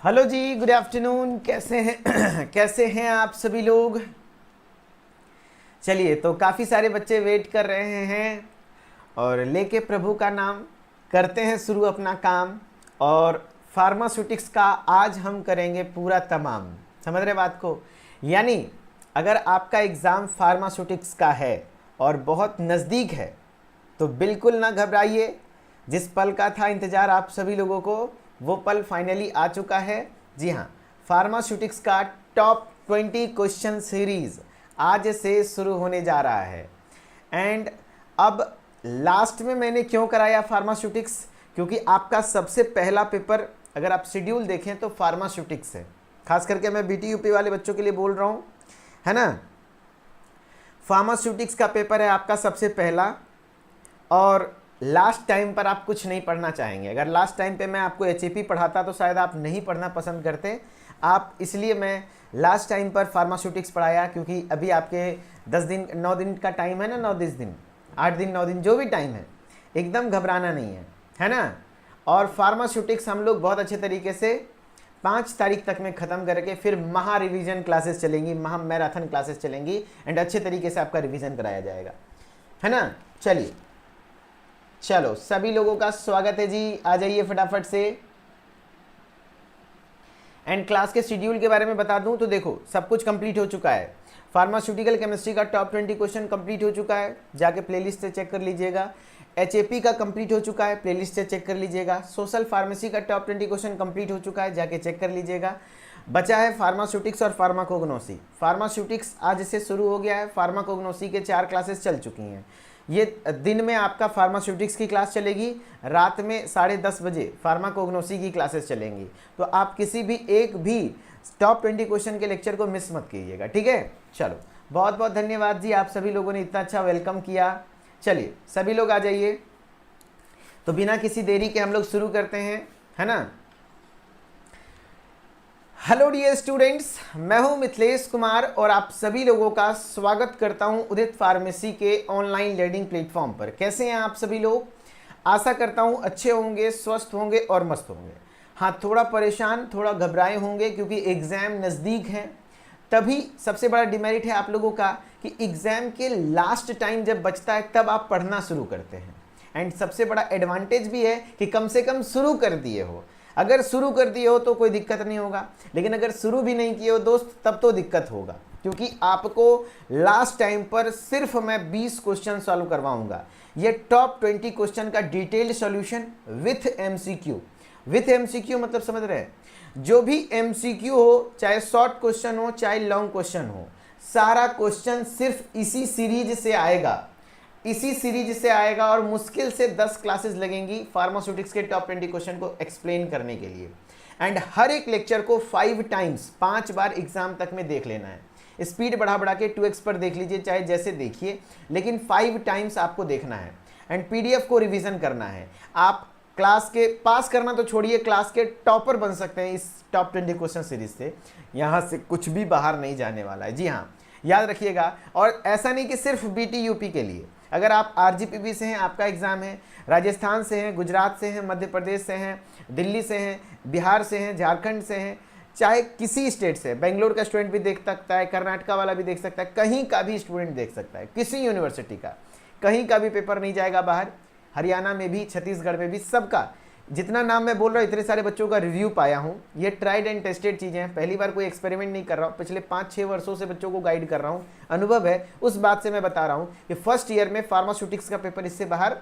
Hello जी, good afternoon. कैसे हैं कैसे हैं आप सभी लोग। चलिए, तो काफ़ी सारे बच्चे वेट कर रहे हैं और लेके प्रभु का नाम करते हैं शुरू अपना काम। और फार्मास्यूटिक्स का आज हम करेंगे पूरा तमाम। समझ रहे बात को। यानी अगर आपका एग्ज़ाम फार्मास्यूटिक्स का है और बहुत नज़दीक है तो बिल्कुल ना घबराइए। जिस पल का था इंतज़ार आप सभी लोगों को, वो पल फाइनली आ चुका है। जी हाँ, फार्मास्यूटिक्स का टॉप 20 क्वेश्चन सीरीज़ आज से शुरू होने जा रहा है। एंड अब लास्ट में मैंने क्यों कराया फार्मास्यूटिक्स, क्योंकि आपका सबसे पहला पेपर अगर आप शेड्यूल देखें तो फार्मास्यूटिक्स है। खास करके मैं बीटी यूपी वाले बच्चों के लिए बोल रहा हूँ, है ना। फार्मास्यूटिक्स का पेपर है आपका सबसे पहला। और लास्ट टाइम पर आप कुछ नहीं पढ़ना चाहेंगे। अगर लास्ट टाइम पे मैं आपको एचएपी पढ़ाता तो शायद आप नहीं पढ़ना पसंद करते आप, इसलिए मैं लास्ट टाइम पर फार्मास्यूटिक्स पढ़ाया। क्योंकि अभी आपके 10 दिन 9 दिन का टाइम है ना, 9-10 दिन, 8 दिन 9 दिन जो भी टाइम है, एकदम घबराना नहीं है ना। और फार्मास्यूटिक्स हम लोग बहुत अच्छे तरीके से 5 तारीख तक में ख़त्म करके फिर महा रिवीजन क्लासेस चलेंगी, महा मैराथन क्लासेस चलेंगी एंड अच्छे तरीके से आपका रिवीजन कराया जाएगा, है ना। चलिए, चलो सभी लोगों का स्वागत है जी। आ जाइए फटाफट से। एंड क्लास के शेड्यूल के बारे में बता दूं तो देखो, सब कुछ कंप्लीट हो चुका है। फार्मास्यूटिकल केमिस्ट्री का टॉप 20 क्वेश्चन कंप्लीट हो चुका है, जाके प्लेलिस्ट से चेक कर लीजिएगा। एचएपी का कंप्लीट हो चुका है, प्लेलिस्ट से चेक कर लीजिएगा। सोशल फार्मेसी का टॉप 20 क्वेश्चन कंप्लीट हो चुका है, जाके चेक कर लीजिएगा। बचा है फार्मास्यूटिक्स और फार्माकोग्नोसी। फार्मास्यूटिक्स आज से शुरू हो गया है, फार्माकोग्नोसी के 4 क्लासेस चल चुकी हैं। ये दिन में आपका फार्मास्यूटिक्स की क्लास चलेगी, रात में 10:30 बजे फार्माकोग्नोसी की क्लासेस चलेंगी। तो आप किसी भी एक भी टॉप 20 क्वेश्चन के लेक्चर को मिस मत कीजिएगा, ठीक है। चलो, बहुत बहुत धन्यवाद जी, आप सभी लोगों ने इतना अच्छा वेलकम किया। चलिए सभी लोग आ जाइए। तो बिना किसी देरी के हम लोग शुरू करते हैं, है ना। हेलो डियर स्टूडेंट्स, मैं हूं मिथिलेश कुमार और आप सभी लोगों का स्वागत करता हूं उदित फार्मेसी के ऑनलाइन लर्निंग प्लेटफॉर्म पर। कैसे हैं आप सभी लोग। आशा करता हूं अच्छे होंगे, स्वस्थ होंगे और मस्त होंगे। हाँ, थोड़ा परेशान, थोड़ा घबराए होंगे क्योंकि एग्ज़ाम नज़दीक है। तभी सबसे बड़ा डिमेरिट है आप लोगों का कि एग्ज़ाम के लास्ट टाइम जब बचता है तब आप पढ़ना शुरू करते हैं। एंड सबसे बड़ा एडवांटेज भी है कि कम से कम शुरू कर दिए हो। अगर शुरू कर दिए हो तो कोई दिक्कत नहीं होगा, लेकिन अगर शुरू भी नहीं किए हो दोस्त तब तो दिक्कत होगा। क्योंकि आपको लास्ट टाइम पर सिर्फ मैं 20 क्वेश्चन सॉल्व करवाऊंगा। ये टॉप 20 क्वेश्चन का detailed solution with MCQ. With MCQ मतलब समझ रहे हैं, जो भी एमसीक्यू हो, चाहे शॉर्ट क्वेश्चन हो चाहे लॉन्ग क्वेश्चन हो, सारा क्वेश्चन सिर्फ इसी सीरीज से आएगा। इसी सीरीज से आएगा और मुश्किल से 10 क्लासेस लगेंगी फार्मास्यूटिक्स के टॉप 20 क्वेश्चन को एक्सप्लेन करने के लिए। एंड हर एक लेक्चर को 5 टाइम्स 5 बार एग्जाम तक में देख लेना है। स्पीड बढ़ा बढ़ा के 2x पर देख लीजिए, चाहे जैसे देखिए, लेकिन 5 टाइम्स आपको देखना है। एंड पीडीएफ को रिवीजन करना है। आप क्लास के पास करना तो छोड़िए, क्लास के टॉपर बन सकते हैं इस टॉप 20 क्वेश्चन सीरीज से। यहाँ से कुछ भी बाहर नहीं जाने वाला है। जी हाँ, याद रखिएगा। और ऐसा नहीं कि सिर्फ बीटी यूपी के लिए, अगर आप आरजीपीवी से हैं, आपका एग्ज़ाम है, राजस्थान से हैं, गुजरात से हैं, मध्य प्रदेश से हैं, दिल्ली से हैं, बिहार से हैं, झारखंड से हैं, चाहे किसी स्टेट से, बेंगलोर का स्टूडेंट भी देख सकता है, कर्नाटका वाला भी देख सकता है, कहीं का भी स्टूडेंट देख सकता है, किसी यूनिवर्सिटी का, कहीं का भी पेपर नहीं जाएगा बाहर। हरियाणा में भी, छत्तीसगढ़ में भी, सबका। जितना नाम मैं बोल रहा हूँ, इतने सारे बच्चों का रिव्यू पाया हूँ। ये ट्राइड एंड टेस्टेड चीज़ें हैं, पहली बार कोई एक्सपेरिमेंट नहीं कर रहा हूँ। पिछले 5-6 वर्षों से बच्चों को गाइड कर रहा हूँ, अनुभव है, उस बात से मैं बता रहा हूँ कि फर्स्ट ईयर में फार्मास्यूटिक्स का पेपर इससे बाहर,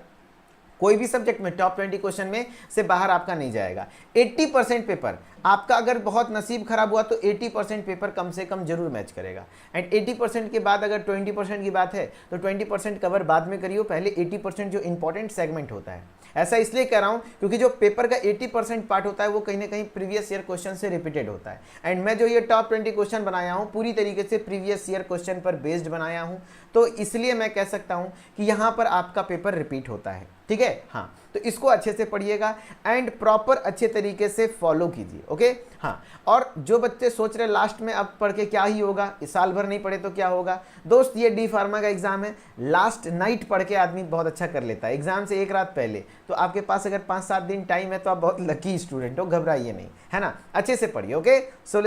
कोई भी सब्जेक्ट में टॉप 20 क्वेश्चन में से बाहर आपका नहीं जाएगा। 80% पेपर आपका, अगर बहुत नसीब खराब हुआ तो 80% पेपर कम से कम जरूर मैच करेगा। एंड 80% के बाद अगर 20% की बात है तो 20% कवर बाद में करियो, पहले 80% जो इंपॉर्टेंट सेगमेंट होता है। ऐसा इसलिए कह रहा हूं क्योंकि जो पेपर का 80% पार्ट होता है वो कहीं ना कहीं प्रीवियस ईयर क्वेश्चन से रिपीटेड होता है। एंड मैं जो ये टॉप 20 क्वेश्चन बनाया हूं पूरी तरीके से प्रीवियस ईयर क्वेश्चन पर बेस्ड बनाया हूं, तो इसलिए मैं कह सकता हूं कि यहां पर आपका पेपर रिपीट होता है, ठीक है। हाँ, तो तो इसको अच्छे से पढ़िएगा एंड प्रॉपर अच्छे तरीके से फॉलो कीजिए। ओके हाँ, और जो बच्चे सोच रहे लास्ट में अब पढ़ के क्या ही होगा, इस साल भर नहीं पढ़े तो क्या होगा, दोस्त ये डी फार्मा का एग्जाम है, लास्ट नाइट पढ़ के आदमी बहुत अच्छा कर लेता है एग्जाम से एक रात पहले। तो आपके पास अगर 5-7 दिन टाइम है तो आप बहुत लकी स्टूडेंट हो, घबराइए नहीं, है ना, अच्छे से पढ़िए। ओके सो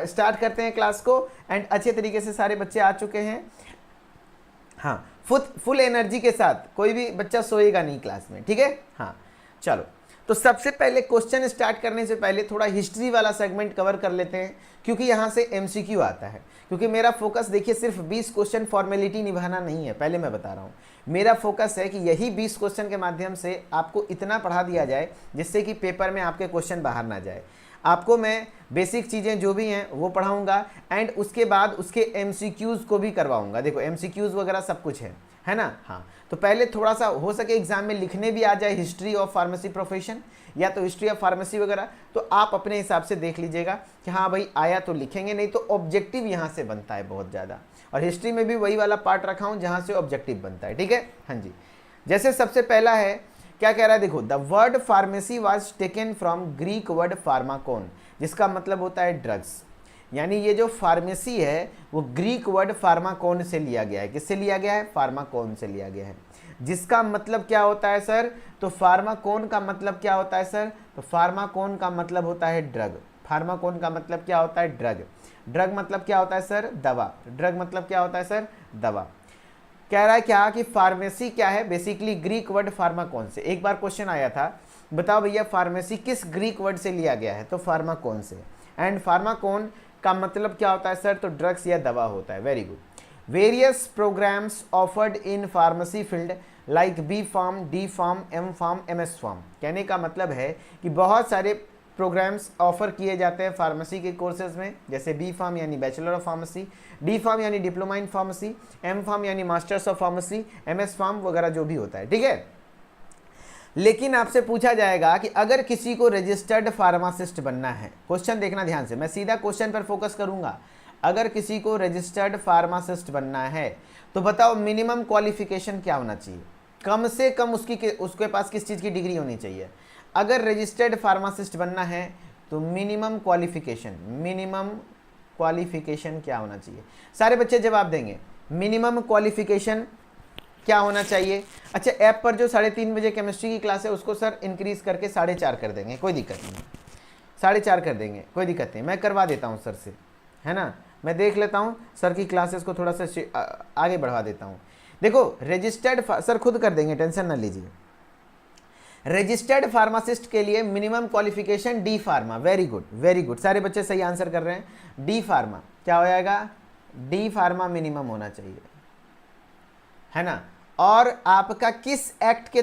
स्टार्ट करते हैं क्लास को एंड अच्छे तरीके से सारे बच्चे आ चुके हैं। हाँ, फुल एनर्जी के साथ, कोई भी बच्चा सोएगा नहीं क्लास में, ठीक है। हाँ चलो, तो सबसे पहले क्वेश्चन स्टार्ट करने से पहले थोड़ा हिस्ट्री वाला सेगमेंट कवर कर लेते हैं, क्योंकि यहाँ से एमसीक्यू आता है। क्योंकि मेरा फोकस देखिए सिर्फ 20 क्वेश्चन फॉर्मेलिटी निभाना नहीं है, पहले मैं बता रहा हूँ, मेरा फोकस है कि यही 20 क्वेश्चन के माध्यम से आपको इतना पढ़ा दिया जाए जिससे कि पेपर में आपके क्वेश्चन बाहर ना जाए। आपको मैं बेसिक चीज़ें जो भी हैं वो पढ़ाऊंगा एंड उसके बाद उसके एमसीक्यूज़ को भी करवाऊंगा। देखो एमसीक्यूज़ वगैरह सब कुछ है ना। हाँ, तो पहले थोड़ा सा हो सके एग्जाम में लिखने भी आ जाए हिस्ट्री ऑफ फार्मेसी प्रोफेशन या तो हिस्ट्री ऑफ फार्मेसी वगैरह, तो आप अपने हिसाब से देख लीजिएगा कि हाँ भाई आया तो लिखेंगे, नहीं तो ऑब्जेक्टिव यहाँ से बनता है बहुत ज़्यादा। और हिस्ट्री में भी वही वाला पार्ट रखा हूँ जहाँ से ऑब्जेक्टिव बनता है, ठीक है। हाँ जी, जैसे सबसे पहला है, क्या कह रहा है, देखो the word pharmacy was taken from Greek word pharmakon, जिसका मतलब होता है ड्रग्स। यानी ये जो फार्मेसी है वो ग्रीक वर्ड फार्माकोन से लिया गया है। किससे लिया गया है? फार्माकोन से लिया गया है। जिसका मतलब क्या होता है सर? तो फार्माकोन का मतलब क्या होता है सर? तो फार्माकोन का मतलब होता है ड्रग। फार्माकोन का मतलब क्या होता है? ड्रग। ड्रग मतलब क्या होता है सर? दवा। ड्रग मतलब क्या होता है सर? दवा। कह रहा है क्या कि फार्मेसी क्या है? बेसिकली ग्रीक वर्ड फार्माकोन से। एक बार क्वेश्चन आया था, बताओ भैया फार्मेसी किस ग्रीक वर्ड से लिया गया है? तो फार्माकोन से। एंड फार्माकोन का मतलब क्या होता है सर? तो ड्रग्स या दवा होता है। Very good. Various programs offered in pharmacy field like B pharm, D pharm, M pharm, MS pharm. कहने का मतलब है कि बहुत सारे प्रोग्राम्स ऑफर किए जाते हैं फार्मेसी के कोर्सेज में, जैसे बी फार्म यानी bachelor of pharmacy, D pharm यानी diploma in pharmacy, M pharm यानी masters of pharmacy, MS pharm वगैरह जो भी होता है, ठीक है। लेकिन आपसे पूछा जाएगा कि अगर किसी को रजिस्टर्ड फार्मासिस्ट बनना है, क्वेश्चन देखना ध्यान से, मैं सीधा क्वेश्चन पर फोकस करूंगा। अगर किसी को रजिस्टर्ड फार्मासिस्ट बनना है तो बताओ मिनिमम क्वालिफिकेशन क्या होना चाहिए? कम से कम उसके पास किस चीज़ की डिग्री होनी चाहिए? अगर रजिस्टर्ड फार्मासिस्ट बनना है तो मिनिमम क्वालिफिकेशन क्या होना चाहिए? सारे बच्चे जवाब देंगे, मिनिमम क्वालिफिकेशन क्या होना चाहिए? अच्छा, ऐप पर जो 3:30 बजे केमिस्ट्री की क्लास है उसको सर इंक्रीज करके 4:30 कर देंगे, कोई दिक्कत नहीं, 4:30 कर देंगे, कोई दिक्कत नहीं, मैं करवा देता हूँ सर से, है ना। मैं देख लेता हूँ सर की क्लासेस को थोड़ा सा आगे बढ़वा देता हूँ। देखो रजिस्टर्ड सर खुद कर देंगे, टेंशन ना लीजिए। रजिस्टर्ड फार्मासिस्ट के लिए minimum qualification D pharma. Very good, very good, सारे बच्चे सही आंसर कर रहे हैं। डी फार्मा क्या हो जाएगा? डी फार्मा मिनिमम होना चाहिए, है ना। और आपका किस एक्ट के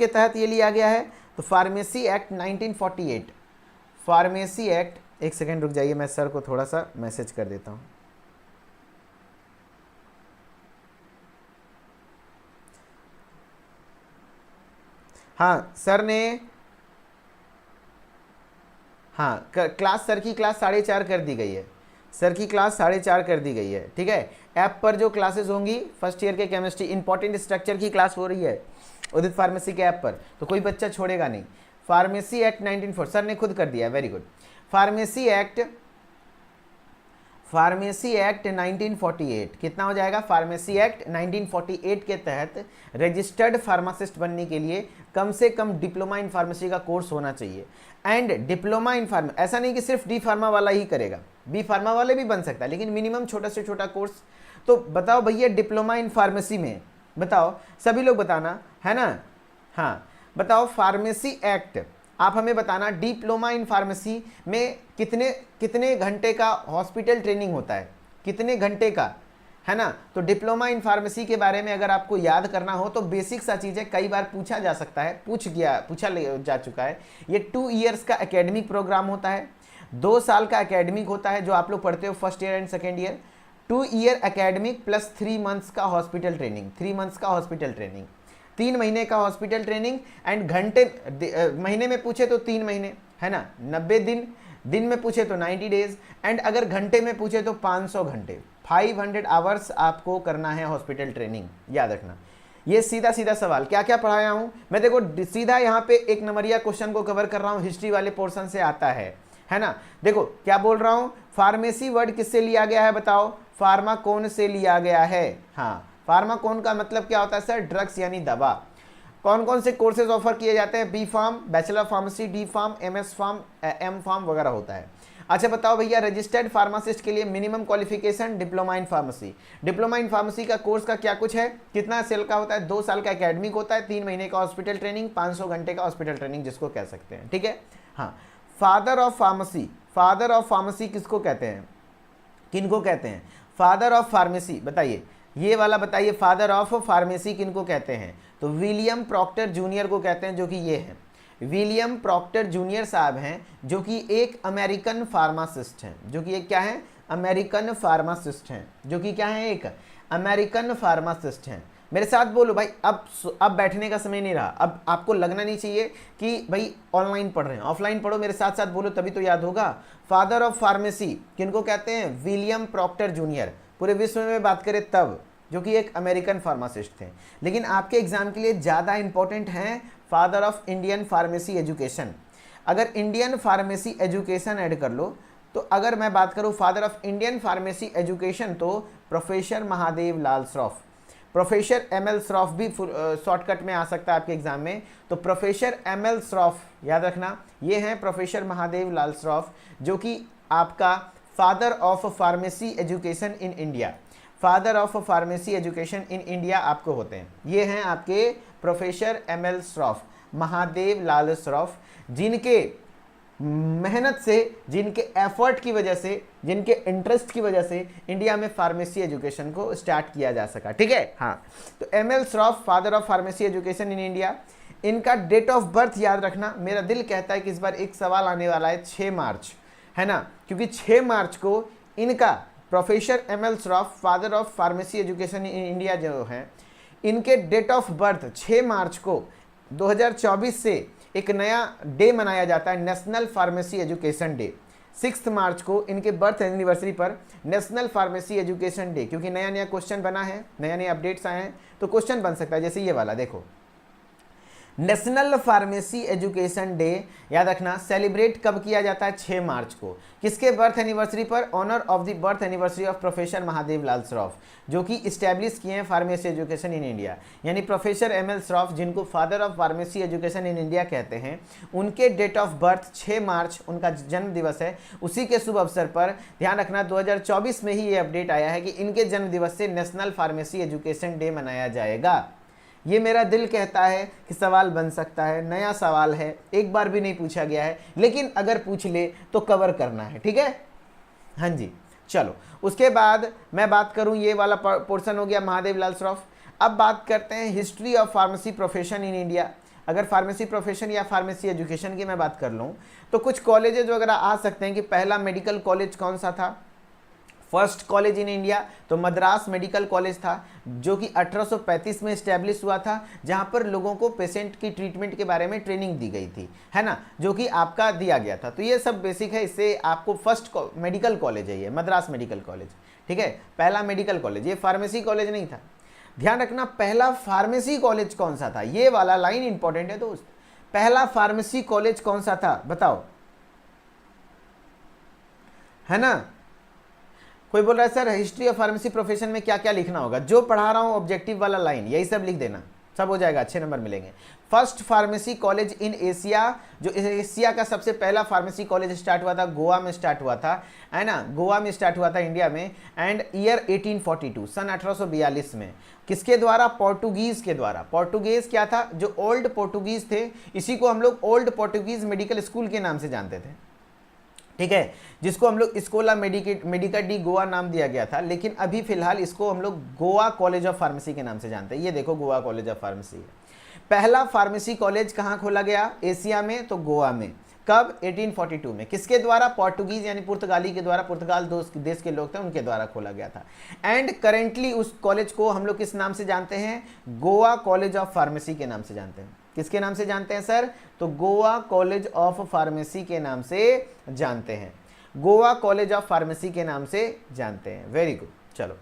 तहत ये लिया गया है? तो फार्मेसी एक्ट 1948। फार्मेसी एक्ट, एक सेकेंड रुक जाइए, मैं सर को थोड़ा सा मैसेज कर देता हूं। हाँ सर ने, हाँ क्लास, सर की क्लास 4:30 कर दी गई है, सर की क्लास 4:30 कर दी गई है, ठीक है। ऐप पर जो क्लासेस होंगी फर्स्ट ईयर के केमिस्ट्री इंपॉर्टेंट स्ट्रक्चर की क्लास हो रही है उदित फार्मेसी के ऐप पर, तो कोई बच्चा छोड़ेगा नहीं। फार्मेसी एक्ट 1940 सर ने खुद कर दिया, वेरी गुड। फार्मेसी एक्ट 1948 कितना हो जाएगा? फार्मेसी एक्ट 1948 के तहत रजिस्टर्ड फार्मासिस्ट बनने के लिए कम से कम डिप्लोमा इन फार्मेसी का कोर्स होना चाहिए। एंड डिप्लोमा इन फार्मा, ऐसा नहीं कि सिर्फ डी फार्मा वाला ही करेगा, बी फार्मा वाले भी बन सकता है, लेकिन मिनिमम छोटा से छोटा कोर्स। तो बताओ भैया डिप्लोमा इन फार्मेसी में, बताओ सभी लोग बताना, है ना। हाँ बताओ, फार्मेसी एक्ट आप हमें बताना, डिप्लोमा इन फार्मेसी में कितने घंटे का हॉस्पिटल ट्रेनिंग होता है, कितने घंटे का, है ना। तो डिप्लोमा इन फार्मेसी के बारे में अगर आपको याद करना हो तो बेसिक सा चीज़ है, कई बार पूछा जा सकता है, पूछा जा चुका है। ये 2 ईयर्स का एकेडमिक प्रोग्राम होता है, 2 साल का एकेडमिक होता है जो आप लोग पढ़ते हो first year and second year. 2 year academic plus 3 months का हॉस्पिटल ट्रेनिंग, 3 मंथ्स का हॉस्पिटल ट्रेनिंग, 3 महीने का हॉस्पिटल ट्रेनिंग। एंड घंटे महीने में पूछे तो 3 महीने, है ना। 90 दिन में पूछे तो 90 डेज। एंड अगर घंटे में पूछे तो 500 घंटे, 500 आवर्स आपको करना है हॉस्पिटल ट्रेनिंग, याद रखना। ये सीधा सीधा सवाल क्या क्या पढ़ाया हूं मैं, देखो सीधा यहाँ पे एक नंबरिया क्वेश्चन को कवर कर रहा हूं, हिस्ट्री वाले पोर्शन से आता है ना। देखो क्या बोल रहा हूं, फार्मेसी वर्ड किससे लिया गया है बताओ, फार्माकोन से लिया गया है। हाँ, फार्माकोन का मतलब क्या होता है सर, ड्रग्स यानी दवा। कौन कौन से कोर्सेज ऑफर किए जाते हैं, B pharm, bachelor pharmacy, D pharm, MS pharm, M pharm वगैरह होता है। अच्छा बताओ भैया, रजिस्टर्ड फार्मासिस्ट के लिए minimum qualification diploma in pharmacy. Diploma in pharmacy का कोर्स का क्या कुछ है, कितना साल का होता है, 2 साल का एकेडमिक होता है, 3 महीने का हॉस्पिटल ट्रेनिंग, 500 घंटे का हॉस्पिटल ट्रेनिंग जिसको कह सकते हैं, ठीक है। हाँ, father of pharmacy, father of pharmacy किसको कहते हैं, किनको कहते हैं, फादर ऑफ फार्मेसी बताइए, ये वाला बताइए, फादर ऑफ फार्मेसी किनको कहते हैं, तो विलियम प्रॉक्टर जूनियर को कहते हैं, जो कि ये हैं विलियम प्रॉक्टर जूनियर साहब हैं, जो कि एक अमेरिकन फार्मासिस्ट हैं, जो कि एक क्या है, अमेरिकन फार्मासिस्ट हैं, जो कि क्या है, एक अमेरिकन फार्मासिस्ट हैं। मेरे साथ बोलो भाई, अब बैठने का समय नहीं रहा, अब आपको लगना नहीं चाहिए कि भाई ऑनलाइन पढ़ रहे हैं, ऑफलाइन पढ़ो, मेरे साथ साथ बोलो तभी तो याद होगा। फादर ऑफ फार्मेसी किनको कहते हैं, विलियम प्रॉक्टर जूनियर, पूरे विश्व में बात करें तब, जो कि एक अमेरिकन फार्मासिस्ट थे। लेकिन आपके एग्जाम के लिए ज़्यादा इंपॉर्टेंट हैं father of Indian pharmacy education. अगर इंडियन फार्मेसी एजुकेशन ऐड कर लो तो अगर मैं बात करूं father of Indian pharmacy education, तो professor Mahadev Lal Shroff, professor ML Shroff भी शॉर्टकट में आ सकता है आपके एग्जाम में, तो प्रोफेसर ML श्रॉफ याद रखना, ये हैं प्रोफेसर महादेव लाल श्रॉफ, जो कि आपका father of pharmacy education in India, father of pharmacy education in India आपको होते हैं। ये हैं आपके प्रोफेसर ML श्रॉफ, महादेव लाल श्रॉफ, जिनके मेहनत से, जिनके एफर्ट की वजह से, जिनके इंटरेस्ट की वजह से इंडिया में फार्मेसी एजुकेशन को स्टार्ट किया जा सका, ठीक है। हाँ, तो ML Shroff father of pharmacy education in India. इनका डेट ऑफ बर्थ याद रखना, मेरा दिल कहता है कि इस बार एक सवाल आने वाला है 6 मार्च, है ना, क्योंकि 6 मार्च को इनका professor ML Shroff father of pharmacy education in India जो हैं, इनके डेट ऑफ बर्थ 6 मार्च को 2024 से एक नया डे मनाया जाता है, national pharmacy education day. 6 March को इनके बर्थ एनिवर्सरी पर नेशनल फार्मेसी एजुकेशन डे, क्योंकि नया नया क्वेश्चन बना है, नया नया अपडेट्स आए हैं, तो क्वेश्चन बन सकता है जैसे ये वाला, देखो नेशनल फार्मेसी एजुकेशन डे याद रखना सेलिब्रेट कब किया जाता है, 6 मार्च को, किसके बर्थ एनिवर्सरी पर, honour of the birth anniversary of professor Mahadev Lal Shroff, जो कि इस्टेब्लिश किए हैं फार्मेसी एजुकेशन इन इंडिया, यानी प्रोफेसर ML श्रॉफ जिनको father of pharmacy education in India कहते हैं, उनके डेट ऑफ बर्थ 6 मार्च उनका जन्म दिवस है। उसी के शुभ अवसर पर ध्यान रखना 2024 में ही ये अपडेट आया है कि इनके जन्म दिवस से नेशनल फार्मेसी एजुकेशन डे मनाया जाएगा। ये मेरा दिल कहता है कि सवाल बन सकता है, नया सवाल है, एक बार भी नहीं पूछा गया है, लेकिन अगर पूछ ले तो कवर करना है, ठीक है। हाँ जी, चलो उसके बाद मैं बात करूं, ये वाला पोर्शन हो गया महादेव लाल श्रॉफ। अब बात करते हैं history of pharmacy profession in India. अगर फार्मेसी प्रोफेशन या फार्मेसी एजुकेशन की मैं बात कर लूँ तो कुछ कॉलेजेज वगैरह आ सकते हैं कि पहला मेडिकल कॉलेज कौन सा था, फर्स्ट कॉलेज इन इंडिया, तो मद्रास मेडिकल कॉलेज था, जो कि 1835 में इस्टेब्लिश हुआ था, जहां पर लोगों को पेशेंट की ट्रीटमेंट के बारे में ट्रेनिंग दी गई थी, है ना, जो कि आपका दिया गया था। तो ये सब बेसिक है, इससे आपको फर्स्ट मेडिकल कॉलेज है ये मद्रास मेडिकल कॉलेज, ठीक है, पहला मेडिकल कॉलेज, ये फार्मेसी कॉलेज नहीं था। ध्यान रखना पहला फार्मेसी कॉलेज कौन सा था, ये वाला लाइन इंपॉर्टेंट है दोस्त, पहला फार्मेसी कॉलेज कौन सा था बताओ, है ना। कोई बोल रहा है sir history of pharmacy profession में क्या क्या लिखना होगा, जो पढ़ा रहा हूं ऑब्जेक्टिव वाला लाइन यही सब लिख देना, सब हो जाएगा, अच्छे नंबर मिलेंगे। First pharmacy college in Asia, जो एशिया का सबसे पहला फार्मेसी कॉलेज स्टार्ट हुआ था गोवा में स्टार्ट हुआ था, है ना, गोवा में स्टार्ट हुआ था इंडिया में, एंड ईयर 1842 सन 1842 में, किसके द्वारा, पोर्टुगीज के द्वारा। पोर्टुगीज क्या था, जो ओल्ड पोर्टुगीज थे, इसी को हम लोग ओल्ड पोर्टुगीज मेडिकल स्कूल के नाम से जानते थे, ठीक है, जिसको हम लोग स्कोला मेडिका डी गोवा नाम दिया गया था, लेकिन अभी फिलहाल इसको हम लोग गोवा कॉलेज ऑफ फार्मेसी के नाम से जानते हैं। ये देखो गोवा कॉलेज ऑफ फार्मेसी है। पहला फार्मेसी कॉलेज कहाँ खोला गया, एशिया में, तो गोवा में, कब, 1842 में, किसके द्वारा, पोर्टुगीज यानी पुर्तगाली के द्वारा, पुर्तगाल देश के लोग थे उनके द्वारा खोला गया था। एंड करेंटली उस कॉलेज को हम लोग किस नाम से जानते हैं, गोवा कॉलेज ऑफ फार्मेसी के नाम से जानते हैं। किसके नाम से जानते हैं सर, तो गोवा कॉलेज ऑफ फार्मेसी के नाम से जानते हैं, गोवा कॉलेज ऑफ फार्मेसी के नाम से जानते हैं। Very good. चलो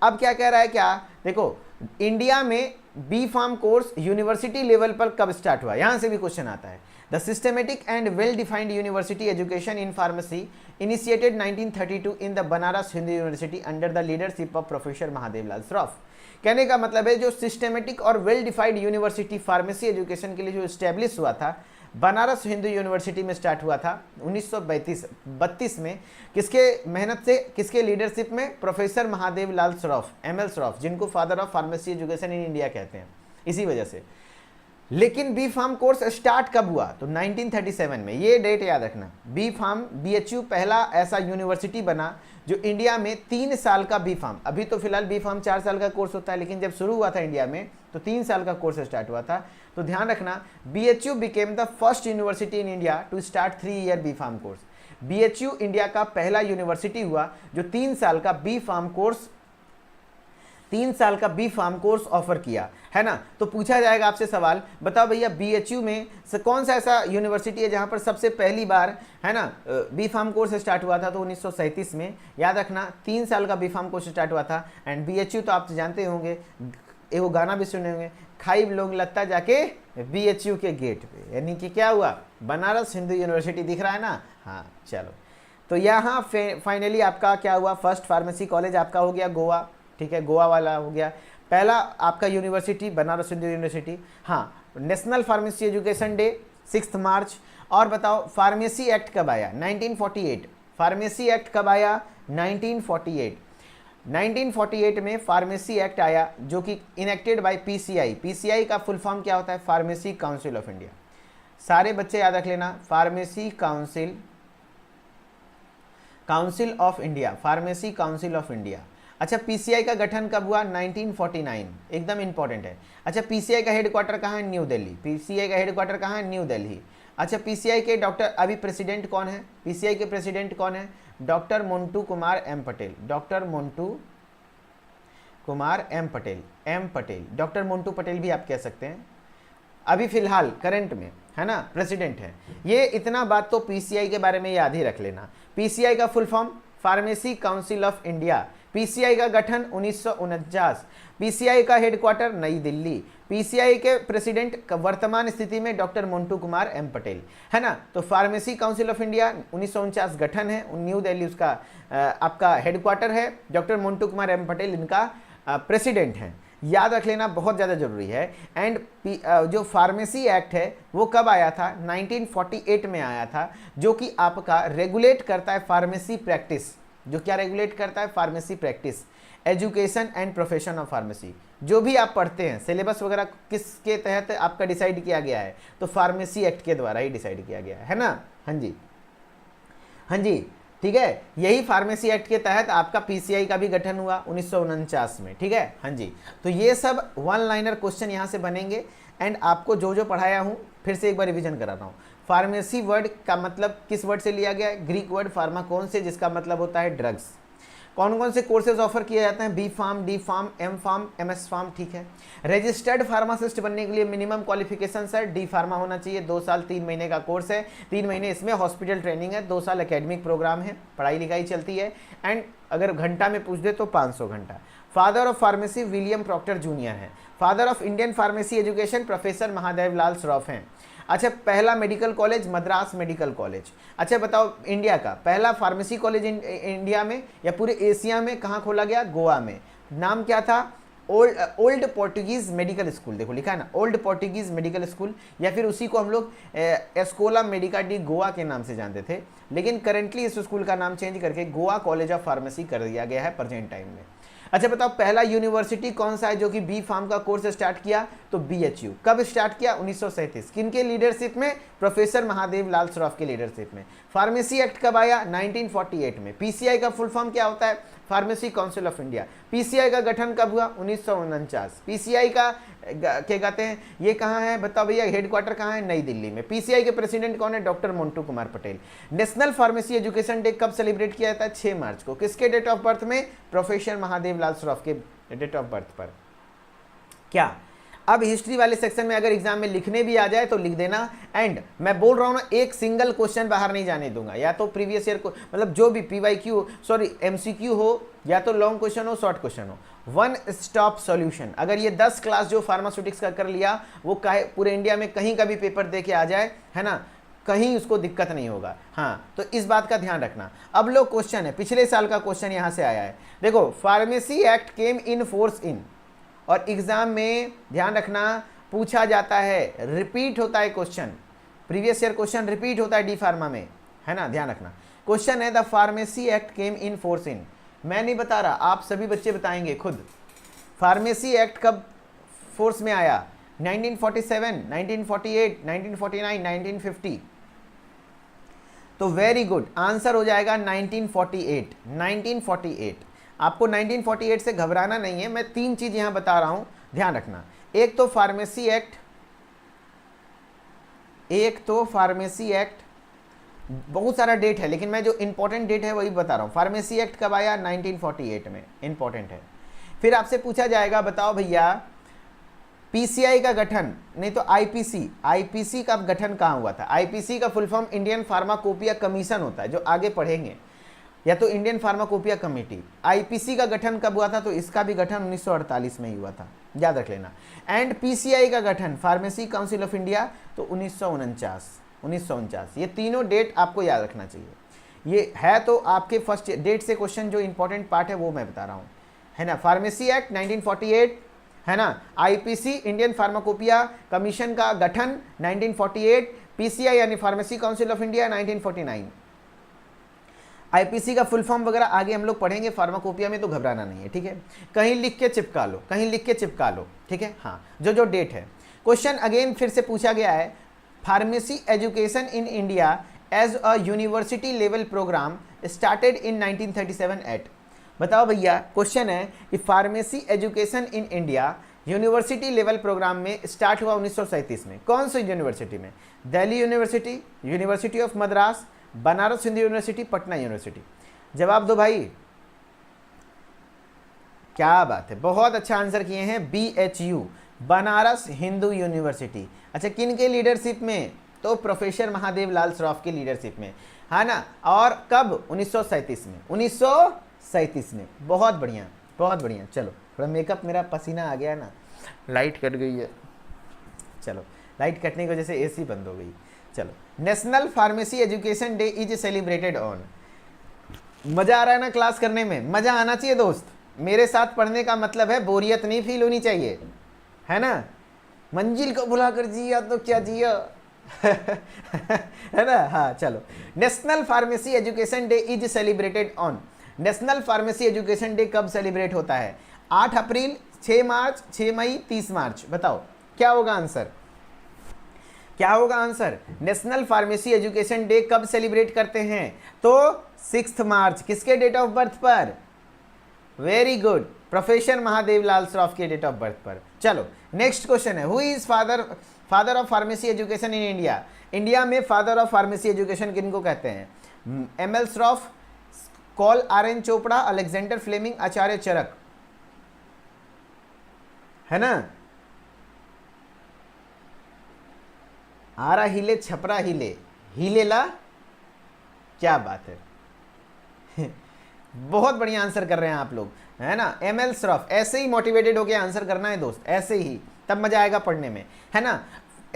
अब क्या कह रहा है, क्या देखो, इंडिया में B pharm course university level पर कब स्टार्ट हुआ, यहां से भी क्वेश्चन आता है। The systematic and well defined university education in pharmacy initiated 1932 in the Banaras Hindu university under the leadership of professor Mahadev Lal Shroff. कहने का मतलब है जो सिस्टमेटिक और well defined university pharmacy education के लिए जो स्टैब्लिश हुआ था, बनारस हिंदू यूनिवर्सिटी में स्टार्ट हुआ था 1932 में। किसके मेहनत से, किसके लीडरशिप में? प्रोफेसर महादेव लाल श्रॉफ, एमएल श्रॉफ, जिनको father of pharmacy education in India कहते हैं, इसी वजह से। लेकिन बी फार्म कोर्स स्टार्ट कब हुआ? तो 1937 में, ये डेट याद रखना। बी फार्म बीएचयू पहला ऐसा यूनिवर्सिटी बना जो इंडिया में 3 साल का बी फार्म, अभी तो फिलहाल बी फार्म 4 साल का कोर्स होता है, लेकिन जब शुरू हुआ था इंडिया में तो 3 साल का कोर्स स्टार्ट हुआ था। तो ध्यान रखना, BHU became the first university in India to start 3 year B pharm course. BHU India का पहला यूनिवर्सिटी हुआ जो 3 साल का बी फार्म कोर्स, 3 साल का बी फार्म कोर्स ऑफर किया, है ना। तो पूछा जाएगा आपसे सवाल, बताओ भैया बीएचयू में से कौन सा ऐसा यूनिवर्सिटी है जहां पर सबसे पहली बार, है ना, बी फार्म कोर्स स्टार्ट हुआ था? तो 1937 में। याद रखना 3 साल का बी फार्म कोर्स स्टार्ट हुआ था। एंड बीएचयू तो आप जानते होंगे, वो गाना भी सुने होंगे, खाई लोग लगता जाके बीएचयू के गेट पे, यानी कि क्या हुआ, बनारस हिंदू यूनिवर्सिटी दिख रहा है ना। हाँ चलो, तो यहाँ फाइनली आपका क्या हुआ, फर्स्ट फार्मेसी कॉलेज आपका हो गया गोवा, ठीक है, गोवा वाला हो गया पहला आपका यूनिवर्सिटी, बनारस हिंदू यूनिवर्सिटी। हाँ, नेशनल फार्मेसी एजुकेशन डे 6 मार्च। और बताओ फार्मेसी एक्ट कब आया? 1948। फार्मेसी एक्ट कब आया? 1948। 1948 में फार्मेसी एक्ट आया जो कि इनेक्टेड बाय पीसीआई। पीसीआई का फुल फॉर्म क्या होता है? Pharmacy council of India. सारे बच्चे याद रख लेना, pharmacy council, council of India, pharmacy council of India. अच्छा, पीसीआई का गठन कब हुआ? 1949, एकदम इंपॉर्टेंट है। अच्छा, पीसीआई का हेडक्वार्टर कहाँ है? न्यू दिल्ली। पीसीआई का हेडक्वार्टर कहाँ है? न्यू दिल्ली। अच्छा, पीसीआई के डॉक्टर अभी प्रेसिडेंट कौन है? पीसीआई के प्रेसिडेंट कौन है? Doctor Montu Kumar M Patel. Doctor Montu Kumar M Patel, M Patel, doctor Montu Patel भी आप कह सकते हैं, अभी फिलहाल करंट में, है ना, प्रेसिडेंट है। ये इतना बात तो पीसीआई के बारे में याद ही रख लेना। पीसीआई का full form pharmacy council of India. PCI का गठन 1949। पीसीआई का हेडक्वार्टर नई दिल्ली। पीसीआई के प्रेसिडेंट वर्तमान स्थिति में डॉक्टर मोंटू कुमार एम पटेल, है ना। तो फार्मेसी काउंसिल ऑफ इंडिया 1949 गठन है, न्यू दिल्ली उसका आपका हेडक्वार्टर है, डॉक्टर मोंटू कुमार एम पटेल इनका प्रेसिडेंट हैं। याद रख लेना, बहुत ज़्यादा जरूरी है। एंड जो फार्मेसी एक्ट है वो कब आया था? 1948 में आया था, जो कि आपका रेगुलेट करता है फार्मेसी प्रैक्टिस। जो क्या रेगुलेट करता है? Pharmacy practice, education and profession of pharmacy. जो भी आप पढ़ते हैं, सिलेबस वगैरह किसके तहत आपका डिसाइड किया गया है? तो फार्मेसी एक्ट के द्वारा ही डिसाइड किया गया है ना। हाँ जी, हाँ जी, ठीक है, यही फार्मेसी एक्ट के तहत आपका पीसीआई का भी गठन हुआ 1949 में, ठीक है। हाँ जी, तो ये सब 1 लाइनर क्वेश्चन यहाँ से बनेंगे। एंड आपको जो जो पढ़ाया हूँ फिर से एक बार रिवीजन कराता हूँ। फार्मेसी वर्ड का मतलब किस वर्ड से लिया गया है? ग्रीक वर्ड फार्माकोन से, जिसका मतलब होता है ड्रग्स। कौन कौन से कोर्सेज ऑफर किए जाते हैं? B pharm, D pharm, M pharm, MS pharm, ठीक है। रजिस्टर्ड फार्मासिस्ट बनने के लिए minimum qualification sir D pharma होना चाहिए। 2 साल 3 महीने का कोर्स है, 3 महीने इसमें हॉस्पिटल ट्रेनिंग है, 2 साल एकेडमिक प्रोग्राम है, पढ़ाई लिखाई चलती है। एंड अगर घंटा में पूछ दे तो 500 घंटा। Father of pharmacy William Procter junior हैं। Father of Indian pharmacy education professor Mahadev Lal Shroff हैं। अच्छा, पहला medical college Madras medical college. अच्छा बताओ, इंडिया का पहला फार्मेसी कॉलेज इंडिया में या पूरे एशिया में कहाँ खोला गया? गोवा में। नाम क्या था? Old Portuguese medical school. देखो लिखा है ना, ओल्ड पोर्टुगीज मेडिकल स्कूल, या फिर उसी को हम लोग एस्कोला मेडिका डी गोवा के नाम से जानते थे, लेकिन करेंटली इस स्कूल का नाम चेंज करके गोवा कॉलेज ऑफ फार्मेसी कर दिया गया है प्रेजेंट टाइम में। अच्छा बताओ, पहला यूनिवर्सिटी कौन सा है जो कि बी फार्म का कोर्स स्टार्ट किया? तो बीएचयू। कब स्टार्ट किया? 1937। किनके लीडरशिप में? प्रोफेसर महादेव लाल श्रॉफ के लीडरशिप में। फार्मेसी एक्ट कब आया? 1948 में। पीसीआई का फुल फॉर्म क्या होता है? Pharmacy council of India. PCI का गठन कब हुआ? 1949। पीसीआई का क्या कहते हैं, ये कहाँ है बताओ भैया? हेडक्वार्टर कहाँ है? नई दिल्ली में। पीसीआई के प्रेसिडेंट कौन है? Doctor Montu Kumar Patel. National pharmacy education day कब सेलिब्रेट किया जाता है? 6 मार्च को। किसके डेट ऑफ बर्थ में? प्रोफेसर महादेव लाल श्रॉफ के डेट ऑफ बर्थ पर। क्या अब हिस्ट्री वाले सेक्शन में अगर एग्जाम में लिखने भी आ जाए तो लिख देना। एंड मैं बोल रहा हूँ ना, एक सिंगल क्वेश्चन बाहर नहीं जाने दूंगा, या तो प्रीवियस ईयर को मतलब जो भी PYQ सॉरी MCQ हो, या तो लॉन्ग क्वेश्चन हो, शॉर्ट क्वेश्चन हो, वन स्टॉप सॉल्यूशन। अगर ये 10 क्लास जो फार्मास्यूटिक्स का कर लिया, वो पूरे इंडिया में कहीं का भी पेपर दे के आ जाए, है ना, कहीं उसको दिक्कत नहीं होगा। हाँ, तो इस बात का ध्यान रखना। अब लो क्वेश्चन है, पिछले साल का क्वेश्चन यहाँ से आया है। देखो, pharmacy act came in force in, और एग्जाम में ध्यान रखना पूछा जाता है, रिपीट होता है question, previous year question repeat होता है डी फार्मा में, है ना, ध्यान रखना। क्वेश्चन है the pharmacy act came in force in, मैं नहीं बता रहा, आप सभी बच्चे बताएंगे खुद। फार्मेसी एक्ट कब फोर्स में आया? 1947, 1948, 1949, 1950। तो वेरी गुड, आंसर हो जाएगा 1948। 1948। आपको 1948 से घबराना नहीं है, मैं 3 चीज यहां बता रहा हूं, ध्यान रखना। एक तो फार्मेसी एक्ट, बहुत सारा डेट है, लेकिन मैं जो इंपॉर्टेंट डेट है वही बता रहा हूं। फार्मेसी एक्ट कब आया? 1948 में, इंपॉर्टेंट है। फिर आपसे पूछा जाएगा, बताओ भैया PCI का गठन, नहीं तो आईपीसी का गठन कहाँ हुआ था? आईपीसी का full form Indian pharmacopoeia commission होता है, जो आगे पढ़ेंगे, या तो इंडियन फार्माकोपिया कमेटी। आईपीसी का गठन कब हुआ था? तो इसका भी गठन 1948 में ही हुआ था, याद रख लेना। एंड PCI का गठन, फार्मेसी काउंसिल ऑफ इंडिया, तो 1949। ये तीनों डेट आपको याद रखना चाहिए। ये है तो आपके फर्स्ट डेट से क्वेश्चन, जो इंपॉर्टेंट पार्ट है वो मैं बता रहा हूँ, है ना। फार्मेसी एक्ट 1948, है ना। आईपीसी इंडियन फार्माकोपिया कमीशन का गठन 1948, PCI यानी pharmacy council of India 1949। IPC का फुल फॉर्म वगैरह आगे हम लोग पढ़ेंगे, फार्माकोपिया में तो घबराना नहीं है, ठीक है। कहीं लिख के चिपका लो, ठीक है। हाँ, जो डेट है। क्वेश्चन अगेन फिर से पूछा गया है, pharmacy education in India as a university level program started in 1937 at. बताओ भैया, क्वेश्चन है कि pharmacy education in India university level program में स्टार्ट हुआ 1937 में। कौन सी यूनिवर्सिटी में? Delhi university, university of Madras, Banaras Hindu university, Patna university. जवाब दो भाई। क्या बात है, बहुत अच्छा आंसर किए हैं। BHU, Banaras Hindu university. अच्छा, किन के लीडरशिप में? तो प्रोफेसर महादेव लाल श्रॉफ की लीडरशिप में, है ना। और कब? 1937 में। 1937 में। बहुत बढ़िया, बहुत बढ़िया। चलो, थोड़ा मेकअप, मेरा पसीना आ गया ना, लाइट कट गई है। चलो, लाइट कटने की वजह से AC बंद हो गई। चलो, national pharmacy education day is celebrated on. मजा आ रहा है ना क्लास करने में? मजा आना चाहिए दोस्त। मेरे साथ पढ़ने का मतलब है बोरियत नहीं फील होनी चाहिए, है ना। मंजिल को भुलाकर जिया तो क्या जिया है ना। हाँ, चलो। National pharmacy education day is celebrated on. National pharmacy education day कब सेलिब्रेट होता है? 8 अप्रैल, 6 मार्च, 6 मई, 30 मार्च। बताओ क्या होगा आंसर? क्या होगा answer? National pharmacy education day कब सेलिब्रेट करते हैं? तो 6 मार्च। किसके डेट ऑफ बर्थ पर? Very good, professor Mahadev Lal Shroff के डेट ऑफ बर्थ पर। चलो, नेक्स्ट क्वेश्चन है, who is father of pharmacy education in India. India में फादर ऑफ फार्मेसी एजुकेशन किनको कहते हैं? ML Shroff, Col RN Chopra, Alexander Fleming, Acharya Charak, है ना। आरा हिले, छपरा हिले, हिलेला। क्या बात है बहुत बढ़िया आंसर कर रहे हैं आप लोग, है ना। ML श्रॉफ, ऐसे ही मोटिवेटेड होकर आंसर करना है दोस्त, ऐसे ही, तब मजा आएगा पढ़ने में, है ना।